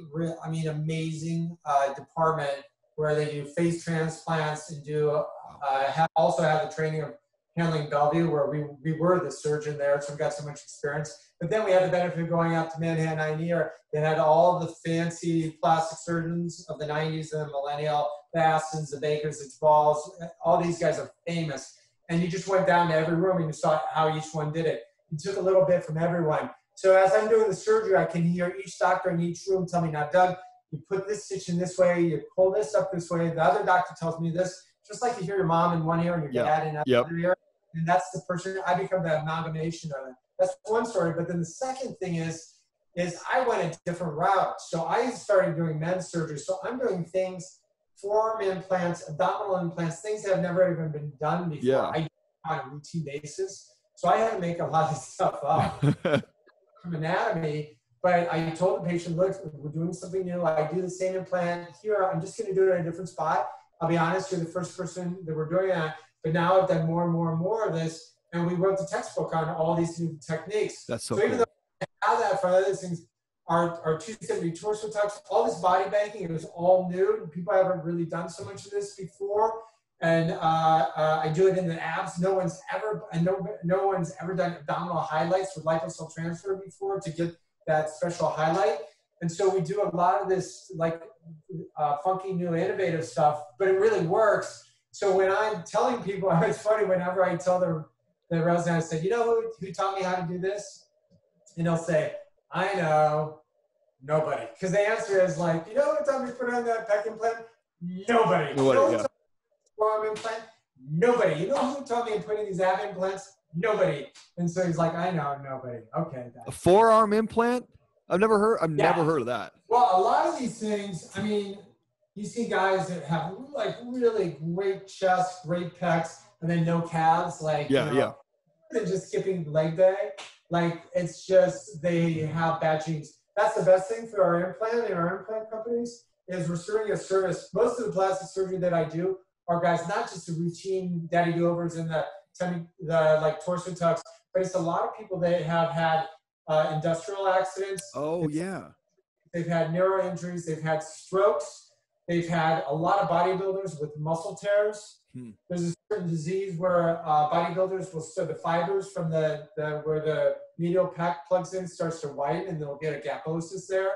amazing department where they do face transplants and also have the training of handling Bellevue, where we were the surgeon there, so we got so much experience. But then we had the benefit of going out to Manhattan, they had all the fancy plastic surgeons of the 90s and the millennial, the Astons, the Bakers, the Tabals, all these guys are famous. And you just went down to every room and you saw how each one did it. You took a little bit from everyone. So as I'm doing the surgery, I can hear each doctor in each room tell me, now, Doug, you put this stitch in this way, you pull this up this way, the other doctor tells me this, just like you hear your mom in one ear and your dad in another ear. And that's the person, I become the amalgamation of it. That's one story. But then the second thing is I went a different route. So I started doing men's surgery. So I'm doing things, forearm implants, abdominal implants, things that have never even been done before. Yeah. I do it on a routine basis. So I had to make a lot of stuff up from anatomy. But I told the patient, look, we're doing something new. I do the same implant here. I'm just going to do it in a different spot. I'll be honest, you're the first person that we're doing that. But now I've done more and more and more of this. And we wrote the textbook on all these new techniques. That's so even cool. though I have that for other things, our 270 torso tucks, all this body banking, it was all new. People haven't really done so much of this before. And I do it in the abs. No one's ever done abdominal highlights with liposol transfer before to get that special highlight. And so we do a lot of this like funky new innovative stuff, but it really works. So when I'm telling people, it's funny, whenever I tell the resident, I say, you know who taught me how to do this? And they'll say, I know, nobody. Because the answer is like, you know who taught me to put on that pec implant? Nobody. You know who taught me to put forearm implant? Nobody. You know who taught me to put in these ab implants? Nobody. And so he's like, I know, nobody. Okay. A forearm implant? I've never heard of that. Well, a lot of these things, I mean, you see guys that have like really great chest, great pecs, and then no calves. Like, they're just skipping leg day. Like, it's just, they have bad genes. That's the best thing for our implant and our implant companies is we're serving a service. Most of the plastic surgery that I do are guys, not just the routine daddy do-overs and the like torso tucks, but it's a lot of people that have had industrial accidents. They've had neuro injuries. They've had strokes. They've had a lot of bodybuilders with muscle tears. There's a certain disease where bodybuilders will the fibers from the where the medial pec plugs in starts to widen and they'll get a gaposis there.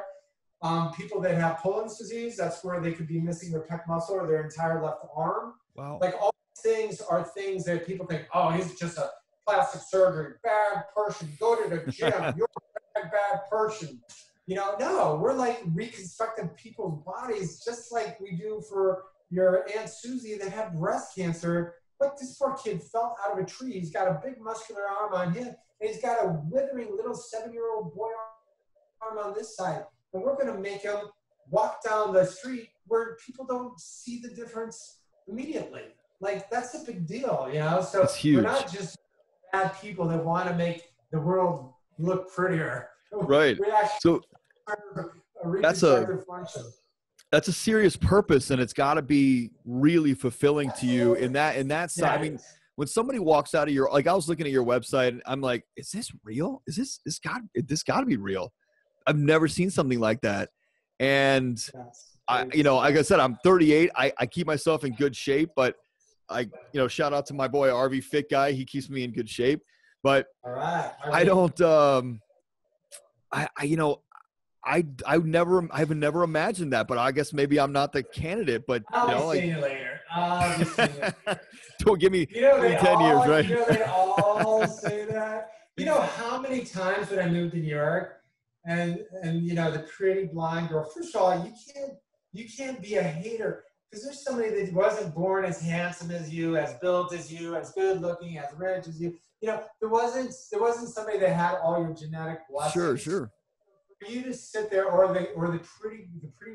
People that have Poland's disease, that's where they could be missing their pec muscle or their entire left arm. Wow. Like all these things are things that people think, oh, he's just a plastic surgery, bad person, go to the gym, you're a bad person. No, we're like reconstructing people's bodies just like we do for your Aunt Susie that had breast cancer. Look, this poor kid fell out of a tree. He's got a big muscular arm on him, and he's got a withering little 7-year-old boy arm on this side. And we're going to make him walk down the street where people don't see the difference immediately. Like, that's a big deal, you know? So it's huge. We're not just bad people that want to make the world look prettier. Right. We actually so a reproductive function. That's a serious purpose, and it's got to be really fulfilling to you in that side. Yeah, I mean, when somebody walks out of your, like, I was looking at your website and I'm like, is this real? Is this got to be real? I've never seen something like that. And I, you know, like I said, I'm 38. I keep myself in good shape, but shout out to my boy RV Fit Guy. He keeps me in good shape, but all right. I don't, I've never imagined that, but I guess maybe I'm not the candidate, but I'll be seeing you later. Don't give me, 10 years, right? You know, they all say that. You know how many times when I moved to New York and you know, the pretty blonde girl, first of all, you can't be a hater because there's somebody that wasn't born as handsome as you, as built as you, as good looking, as rich as you. You know, there wasn't somebody that had all your genetic blessings. Sure. For you to sit there, or the pretty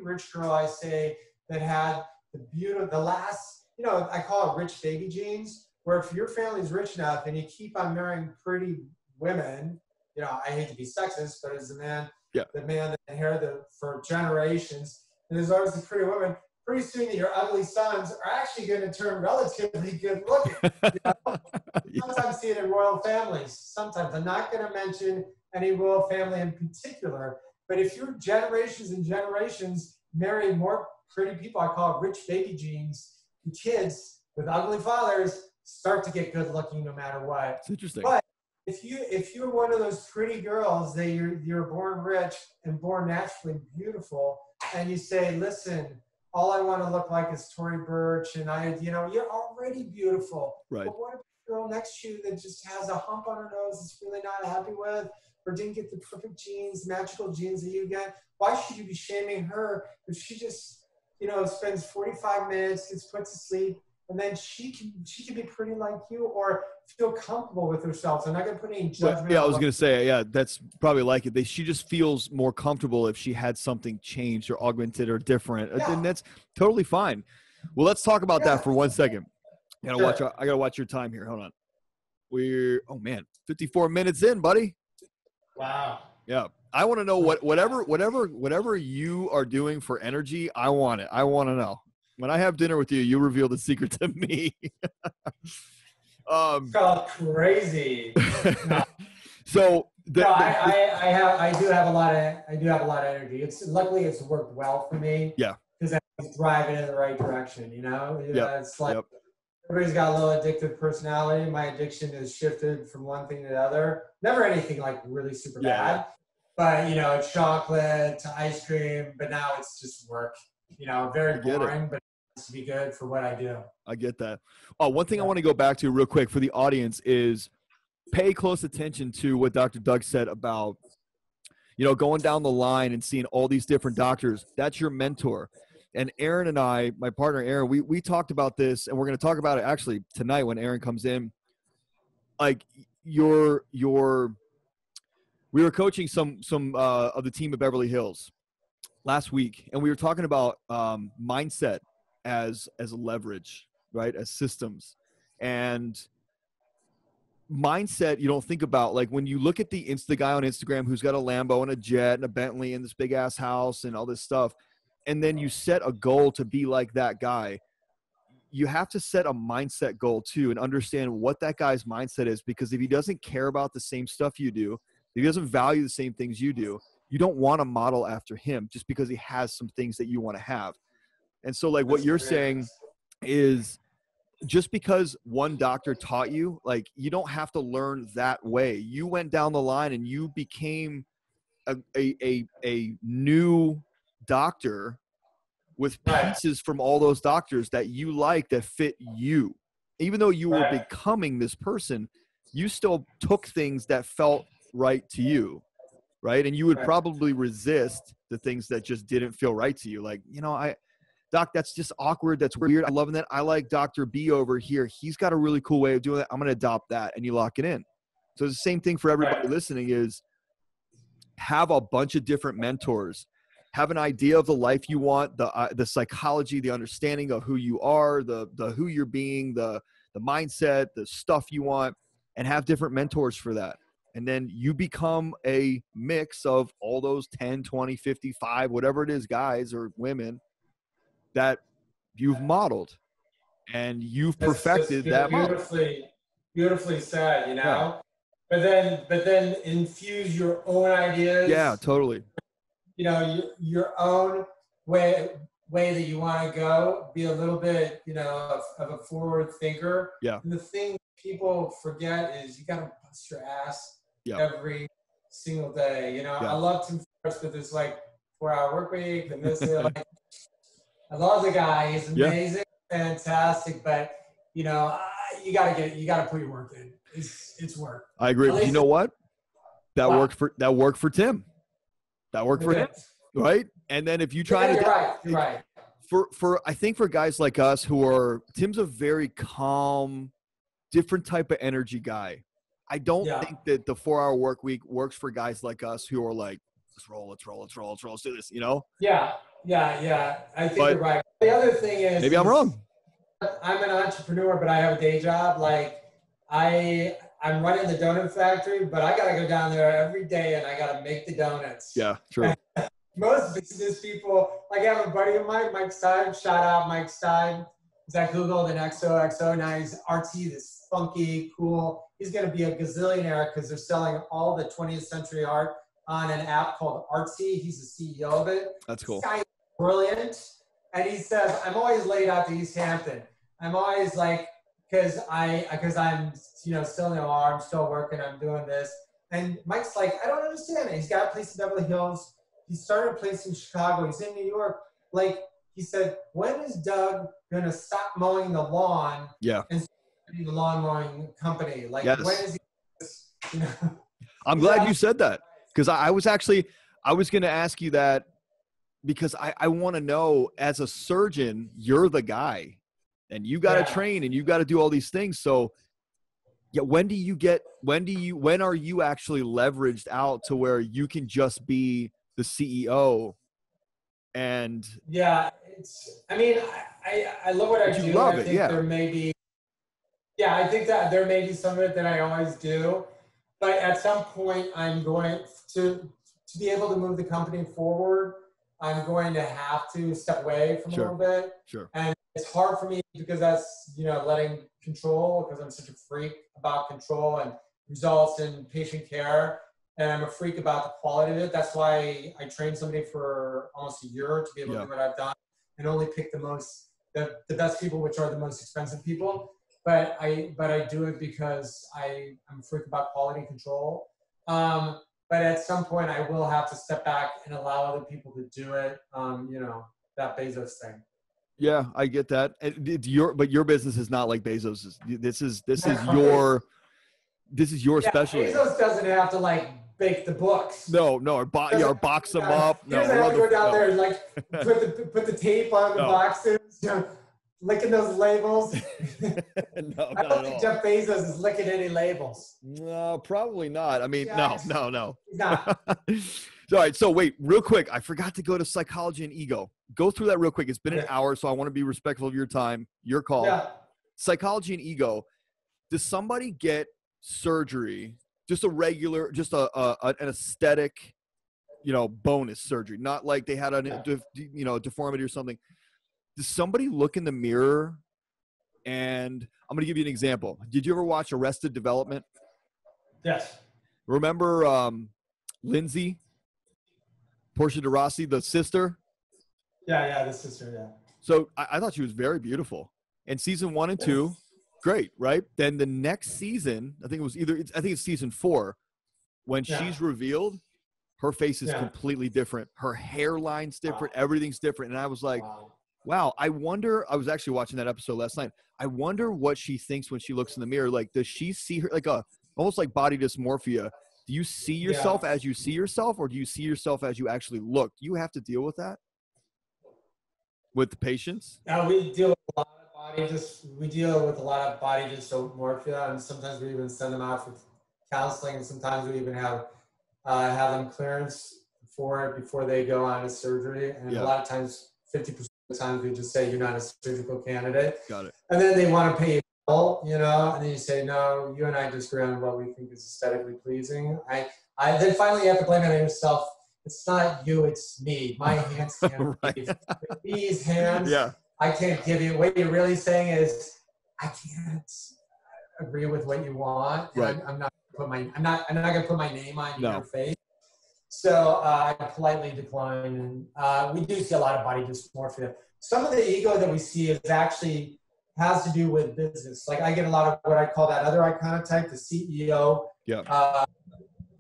rich girl, I say, that had the last, you know, I call it rich baby genes, where if your family's rich enough and you keep on marrying pretty women, you know, I hate to be sexist, but as a man, the man that inherited for generations, and there's always the pretty women, pretty soon your ugly sons are actually going to turn relatively good looking. You know? Sometimes see it in royal families. Sometimes, I'm not going to mention any royal family in particular, but if your generations and generations marry more pretty people, I call it rich baby genes, the kids with ugly fathers start to get good looking no matter what. It's interesting. But if you're one of those pretty girls that you're born rich and born naturally beautiful, and you say, listen, all I want to look like is Tory Burch, and you're already beautiful. Right. But what if a girl next to you that just has a hump on her nose that's really not happy with, or didn't get the perfect genes, magical genes that you get? Why should you be shaming her if she just, spends 45 minutes, gets put to sleep, and then she can be pretty like you or feel comfortable with herself? So I'm not going to put any judgment. Yeah, I was going to say, that's probably like it. She just feels more comfortable if she had something changed or augmented or different. Yeah. And that's totally fine. Well, let's talk about that for 1 second. I gotta watch your time here. Hold on. We're 54 minutes in, buddy. Wow. Yeah. I want to know whatever you are doing for energy. I want it. I want to know. When I have dinner with you, you reveal the secret to me. It's called crazy. No. So I do have a lot of energy. Luckily it's worked well for me. Yeah. Because I'm driving in the right direction. It's like everybody's got a little addictive personality. My addiction has shifted from one thing to the other. Never anything like really super bad. But it's chocolate to ice cream. But now it's just work. Very boring, but to be good for what I do. I get that. Oh, one thing I want to go back to real quick for the audience is pay close attention to what Dr. Doug said about, going down the line and seeing all these different doctors. That's your mentor. And Aaron and I, my partner Aaron, we talked about this, and we're going to talk about it actually tonight when Aaron comes in. Like we were coaching some of the team at Beverly Hills last week, and we were talking about mindset as a leverage, right? As systems. And mindset, you don't think about, like when you look at the guy on Instagram who's got a Lambo and a jet and a Bentley and this big ass house and all this stuff, and then you set a goal to be like that guy, you have to set a mindset goal too and understand what that guy's mindset is, because if he doesn't care about the same stuff you do, if he doesn't value the same things you do, you don't want to model after him just because he has some things that you want to have. And so like what you're saying is, just because one doctor taught you, like you don't have to learn that way. You went down the line and you became a new doctor with pieces from all those doctors that you like, that fit you. Even though you were becoming this person, you still took things that felt right to you, right? And you would probably resist the things that just didn't feel right to you. Like, Doc, that's just awkward. That's weird. I'm loving that. I like Dr. B over here. He's got a really cool way of doing that. I'm going to adopt that. And you lock it in. So it's the same thing for everybody listening is have a bunch of different mentors. Have an idea of the life you want, the psychology, the understanding of who you are, the who you're being, the mindset, the stuff you want, and have different mentors for that. And then you become a mix of all those 10, 20, 55, whatever it is, guys or women that you've modeled and you've perfected that model. Beautifully said, you know. Yeah. But then infuse your own ideas. Yeah, totally. You know, your own way that you want to go. Be a little bit, you know, of a forward thinker. Yeah. And the thing people forget is you got to bust your ass every single day. You know, I love Tim Ferriss with this like 4-hour work week and this. Like, I love the guy. He's amazing, fantastic. But you know, you got to put your work in. It's work. I agree. You know what? That worked for Tim. That worked for him, right? And then if you try to, you're right. For I think for guys like us who are, Tim's a very calm, different type of energy guy. I don't think that the 4-hour work week works for guys like us who are like, let's roll, let's do this, you know? Yeah. I think you're right. The other thing is, maybe I'm wrong. I'm an entrepreneur, but I have a day job. Like I'm running the donut factory, but I got to go down there every day and I got to make the donuts. Yeah, true. Most business people, like I have a buddy of mine, Mike Stein, shout out Mike Stein. He's at Google, then XOXO. Now he's RT, this funky, cool. He's going to be a gazillionaire because they're selling all the 20th century art on an app called Artsy. He's the CEO of it. That's cool. This guy is brilliant. And he says, I'm always late out to East Hampton. I'm always like, because I'm, you know, still in the OR, I'm still working, I'm doing this. And Mike's like, I don't understand it. He's got a place in Beverly Hills. He started a place in Chicago. He's in New York. Like, he said, when is Doug going to stop mowing the lawn and start the lawn mowing company? Like, when is he, you know? I'm glad you said that because I was going to ask you that because I want to know, as a surgeon, you're the guy. And you got to train and you got to do all these things. So when are you actually leveraged out to where you can just be the CEO? And I love what I do. I think there may be, I think that there may be some of it that I always do, but at some point I'm going to be able to move the company forward. I'm going to have to step away from a little bit. Sure. And it's hard for me because that's, you know, letting control, because I'm such a freak about control and results and patient care. And I'm a freak about the quality of it. That's why I trained somebody for almost a year to be able to do what I've done and only pick the best people, which are the most expensive people. But I do it because I'm a freak about quality control. But at some point I will have to step back and allow other people to do it. You know, that Bezos thing. Yeah, I get that. But your business is not like Bezos's. This is your specialty. Bezos doesn't have to like bake the books. No, or box them up. No, he doesn't have to go down there and like put the tape on the boxes. You know, licking those labels. No, I don't think Jeff Bezos is licking any labels. No, probably not. I mean, no. He's not. All right, so wait, real quick. I forgot to go to psychology and ego. Go through that real quick. It's been an hour, so I want to be respectful of your time, your call. Yeah. Psychology and ego. Does somebody get surgery, just a regular, just an aesthetic, you know, bonus surgery, not like they had a deformity or something? Does somebody look in the mirror? And I'm going to give you an example. Did you ever watch Arrested Development? Yes. Remember Lindsay, Portia de Rossi, the sister? Yeah, the sister, yeah. So I thought she was very beautiful. And season 1 and 2, great, right? Then the next season, I think it's season 4, when she's revealed, her face is completely different. Her hairline's different. Everything's different. And I was like, wow, I wonder, I was actually watching that episode last night. I wonder what she thinks when she looks in the mirror. Like, does she see her, like almost like body dysmorphia? Do you see yourself as you see yourself, or do you see yourself as you actually look? Do you have to deal with that? with the patients? We deal with a lot of body dysmorphia, and sometimes we even send them out for counseling, and sometimes we even have them clearance for it before they go on to surgery. And a lot of times, 50% of the time, we just say you're not a surgical candidate. Got it. And then they want to pay you full, you know, and then you say, no, you and I disagree on what we think is aesthetically pleasing. Then finally you have to blame it on yourself. It's not you, it's me. My hands can't Right. these hands. Yeah. I can't give you. What you're really saying is, I can't agree with what you want. Right. I'm not going to put my name on your face. So I politely decline, and we do see a lot of body dysmorphia. Some of the ego that we see is actually has to do with business. Like I get a lot of what I call that other iconotype, the CEO. Yeah.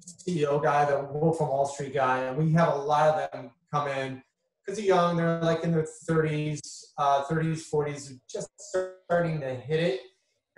CEO guy, the Wolf of Wall Street guy, and we have a lot of them come in because they're young. They're like in their 30s, 40s, just starting to hit it,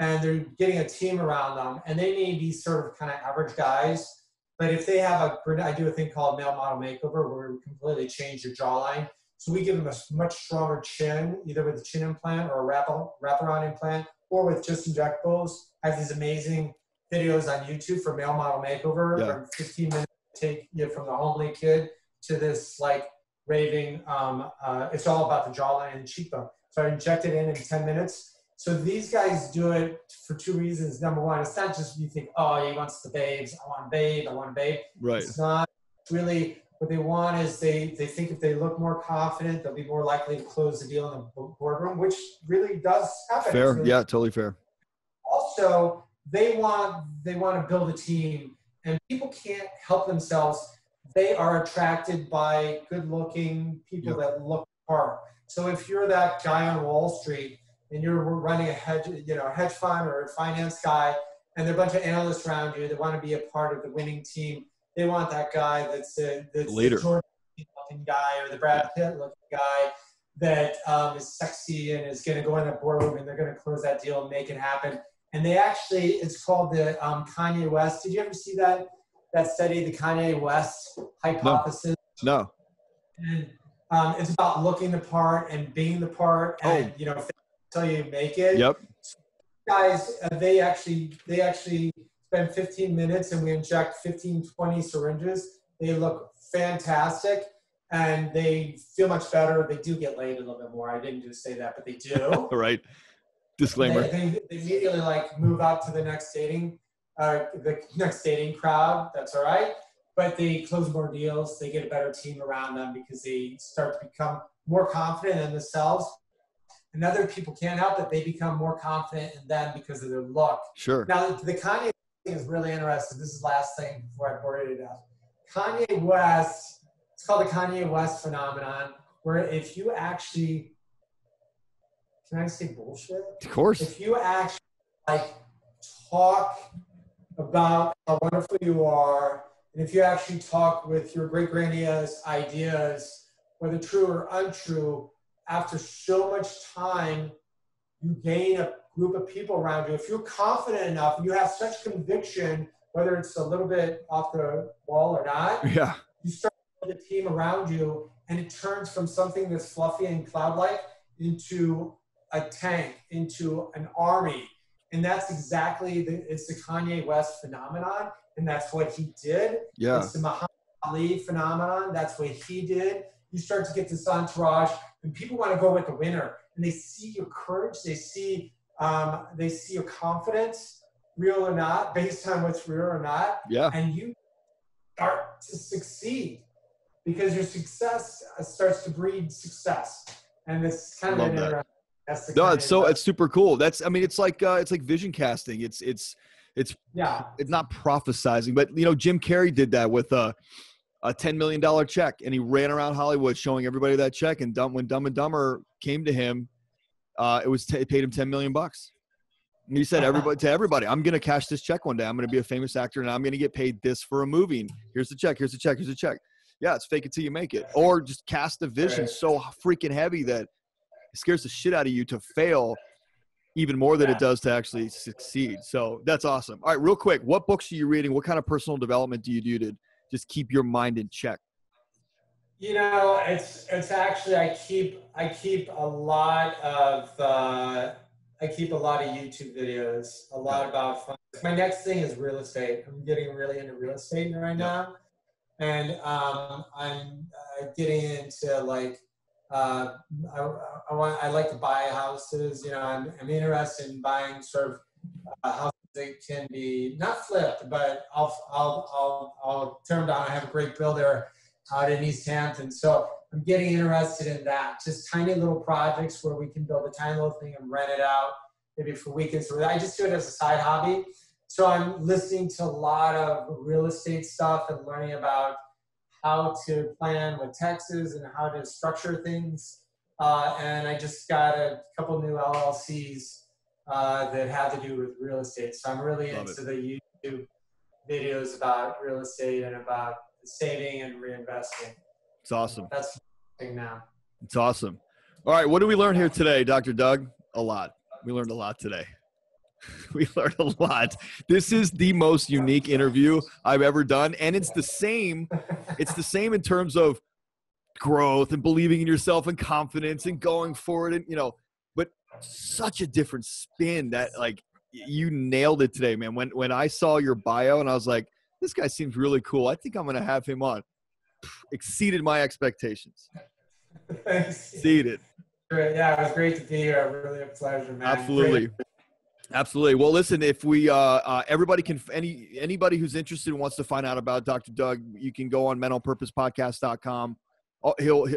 and they're getting a team around them. And they may be sort of kind of average guys, but if they have I do a thing called male model makeover where we completely change your jawline. So we give them a much stronger chin, either with a chin implant or a wraparound implant, or with just injectables. I have these amazing videos on YouTube for male model makeover. Yeah. 15 minutes to take you from the homely kid to this like raving. It's all about the jawline and cheekbone. So I inject it in 10 minutes. So these guys do it for two reasons. Number one, it's not just you think, oh, he wants the babes. I want a babe. Right. It's not really. What they want is they think if they look more confident, they'll be more likely to close the deal in the boardroom, which really does happen. Fair. Really, yeah, totally fair. Also, they want to build a team, and people can't help themselves. They are attracted by good-looking people that look the part. So if you're that guy on Wall Street and you're running a hedge fund or a finance guy, and there are a bunch of analysts around you that want to be a part of the winning team, they want that guy that's the Jordan-looking guy or the Brad Pitt-looking guy that is sexy and is going to go in the boardroom and they're going to close that deal and make it happen. And they actually, it's called the Kanye West. Did you ever see that study, the Kanye West hypothesis? No. And it's about looking the part and being the part, and until you make it. Yep. So guys, they actually spend 15 minutes and we inject 15, 20 syringes. They look fantastic and they feel much better. They do get laid a little bit more. I didn't just say that, but they do. Right. Disclaimer. They immediately move out to the next dating crowd. That's all right. But they close more deals. They get a better team around them because they start to become more confident in themselves. And other people can't help it. They become more confident in them because of their look. Sure. Now, the Kanye thing is really interesting. This is the last thing before I bore you to death. Kanye West, it's called the Kanye West phenomenon, where if you actually, can I say bullshit? Of course. If you actually talk about how wonderful you are, and if you actually talk with your great grandiose ideas, whether true or untrue, after so much time, you gain a group of people around you. If you're confident enough and you have such conviction, whether it's a little bit off the wall or not, you start to build a team around you, and it turns from something that's fluffy and cloud-like into a tank, into an army. And that's exactly it's the Kanye West phenomenon, and that's what he did. Yeah. It's the Muhammad Ali phenomenon. That's what he did. You start to get this entourage, and people want to go with the winner, and they see your courage, they see your confidence, real or not, based on what's real or not. Yeah. And you start to succeed because your success starts to breed success, and it's kind of an interesting. It's super cool. It's like vision casting. It's not prophesizing, but Jim Carrey did that with a $10 million check, and he ran around Hollywood showing everybody that check. And when Dumb and Dumber came to him, it paid him $10 million. And he said to everybody, I'm going to cash this check one day. I'm going to be a famous actor and I'm going to get paid this for a movie. And here's the check. Here's the check. Here's the check. Yeah. It's fake it till you make it. Or just cast a vision so freaking heavy that it scares the shit out of you to fail even more than it does to actually succeed. So that's awesome. All right, real quick. What books are you reading? What kind of personal development do you do to just keep your mind in check? It's actually I keep a lot of YouTube videos, a lot about fun. My next thing is real estate. I'm getting really into real estate right now, and I'm getting into like I like to buy houses. I'm interested in buying sort of houses that can be not flipped, but I'll turn down. I have a great builder out in East Hampton, so I'm getting interested in that. Just tiny little projects where we can build a tiny little thing and rent it out, maybe for weekends. I just do it as a side hobby. So I'm listening to a lot of real estate stuff and learning about how to plan with taxes and how to structure things. And I just got a couple new LLCs that have to do with real estate. So I'm really into the YouTube videos about real estate and about saving and reinvesting. It's awesome. That's the thing now. It's awesome. All right. What did we learn here today, Dr. Doug? A lot. We learned a lot today. We learned a lot. This is the most unique interview I've ever done. And it's the same. It's the same in terms of growth and believing in yourself and confidence and going forward. And, but such a different spin that like you nailed it today, man. When I saw your bio and I was like, this guy seems really cool. I think I'm going to have him on. Exceeded my expectations. Thanks. Exceeded. Great. Yeah, it was great to be here. Really a pleasure, man. Absolutely. Great. Absolutely. Well, listen, if we, everybody can, anybody who's interested and wants to find out about Dr. Doug, you can go on menonpurposepodcast.com.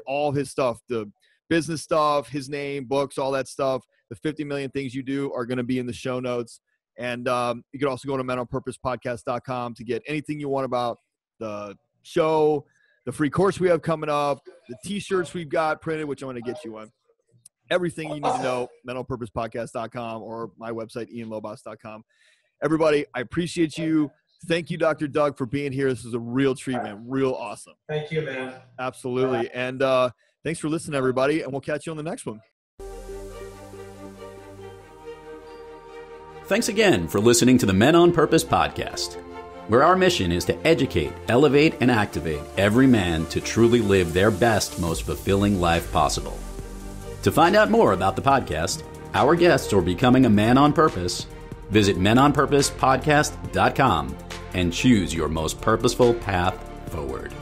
All his stuff, the business stuff, his name, books, all that stuff, the 50 million things you do are going to be in the show notes. And you can also go to menonpurposepodcast.com to get anything you want about the show, the free course we have coming up, the t-shirts we've got printed, which I'm going to get you on. Everything you need to know, menonpurposepodcast.com or my website, ianlobas.com. Everybody, I appreciate you. Thank you, Dr. Doug, for being here. This is a real treat, man. Real awesome. Thank you, man. Absolutely. And thanks for listening, everybody, and we'll catch you on the next one. Thanks again for listening to the Men on Purpose podcast, where our mission is to educate, elevate, and activate every man to truly live their best, most fulfilling life possible. To find out more about the podcast, our guests, or becoming a man on purpose, visit menonpurposepodcast.com and choose your most purposeful path forward.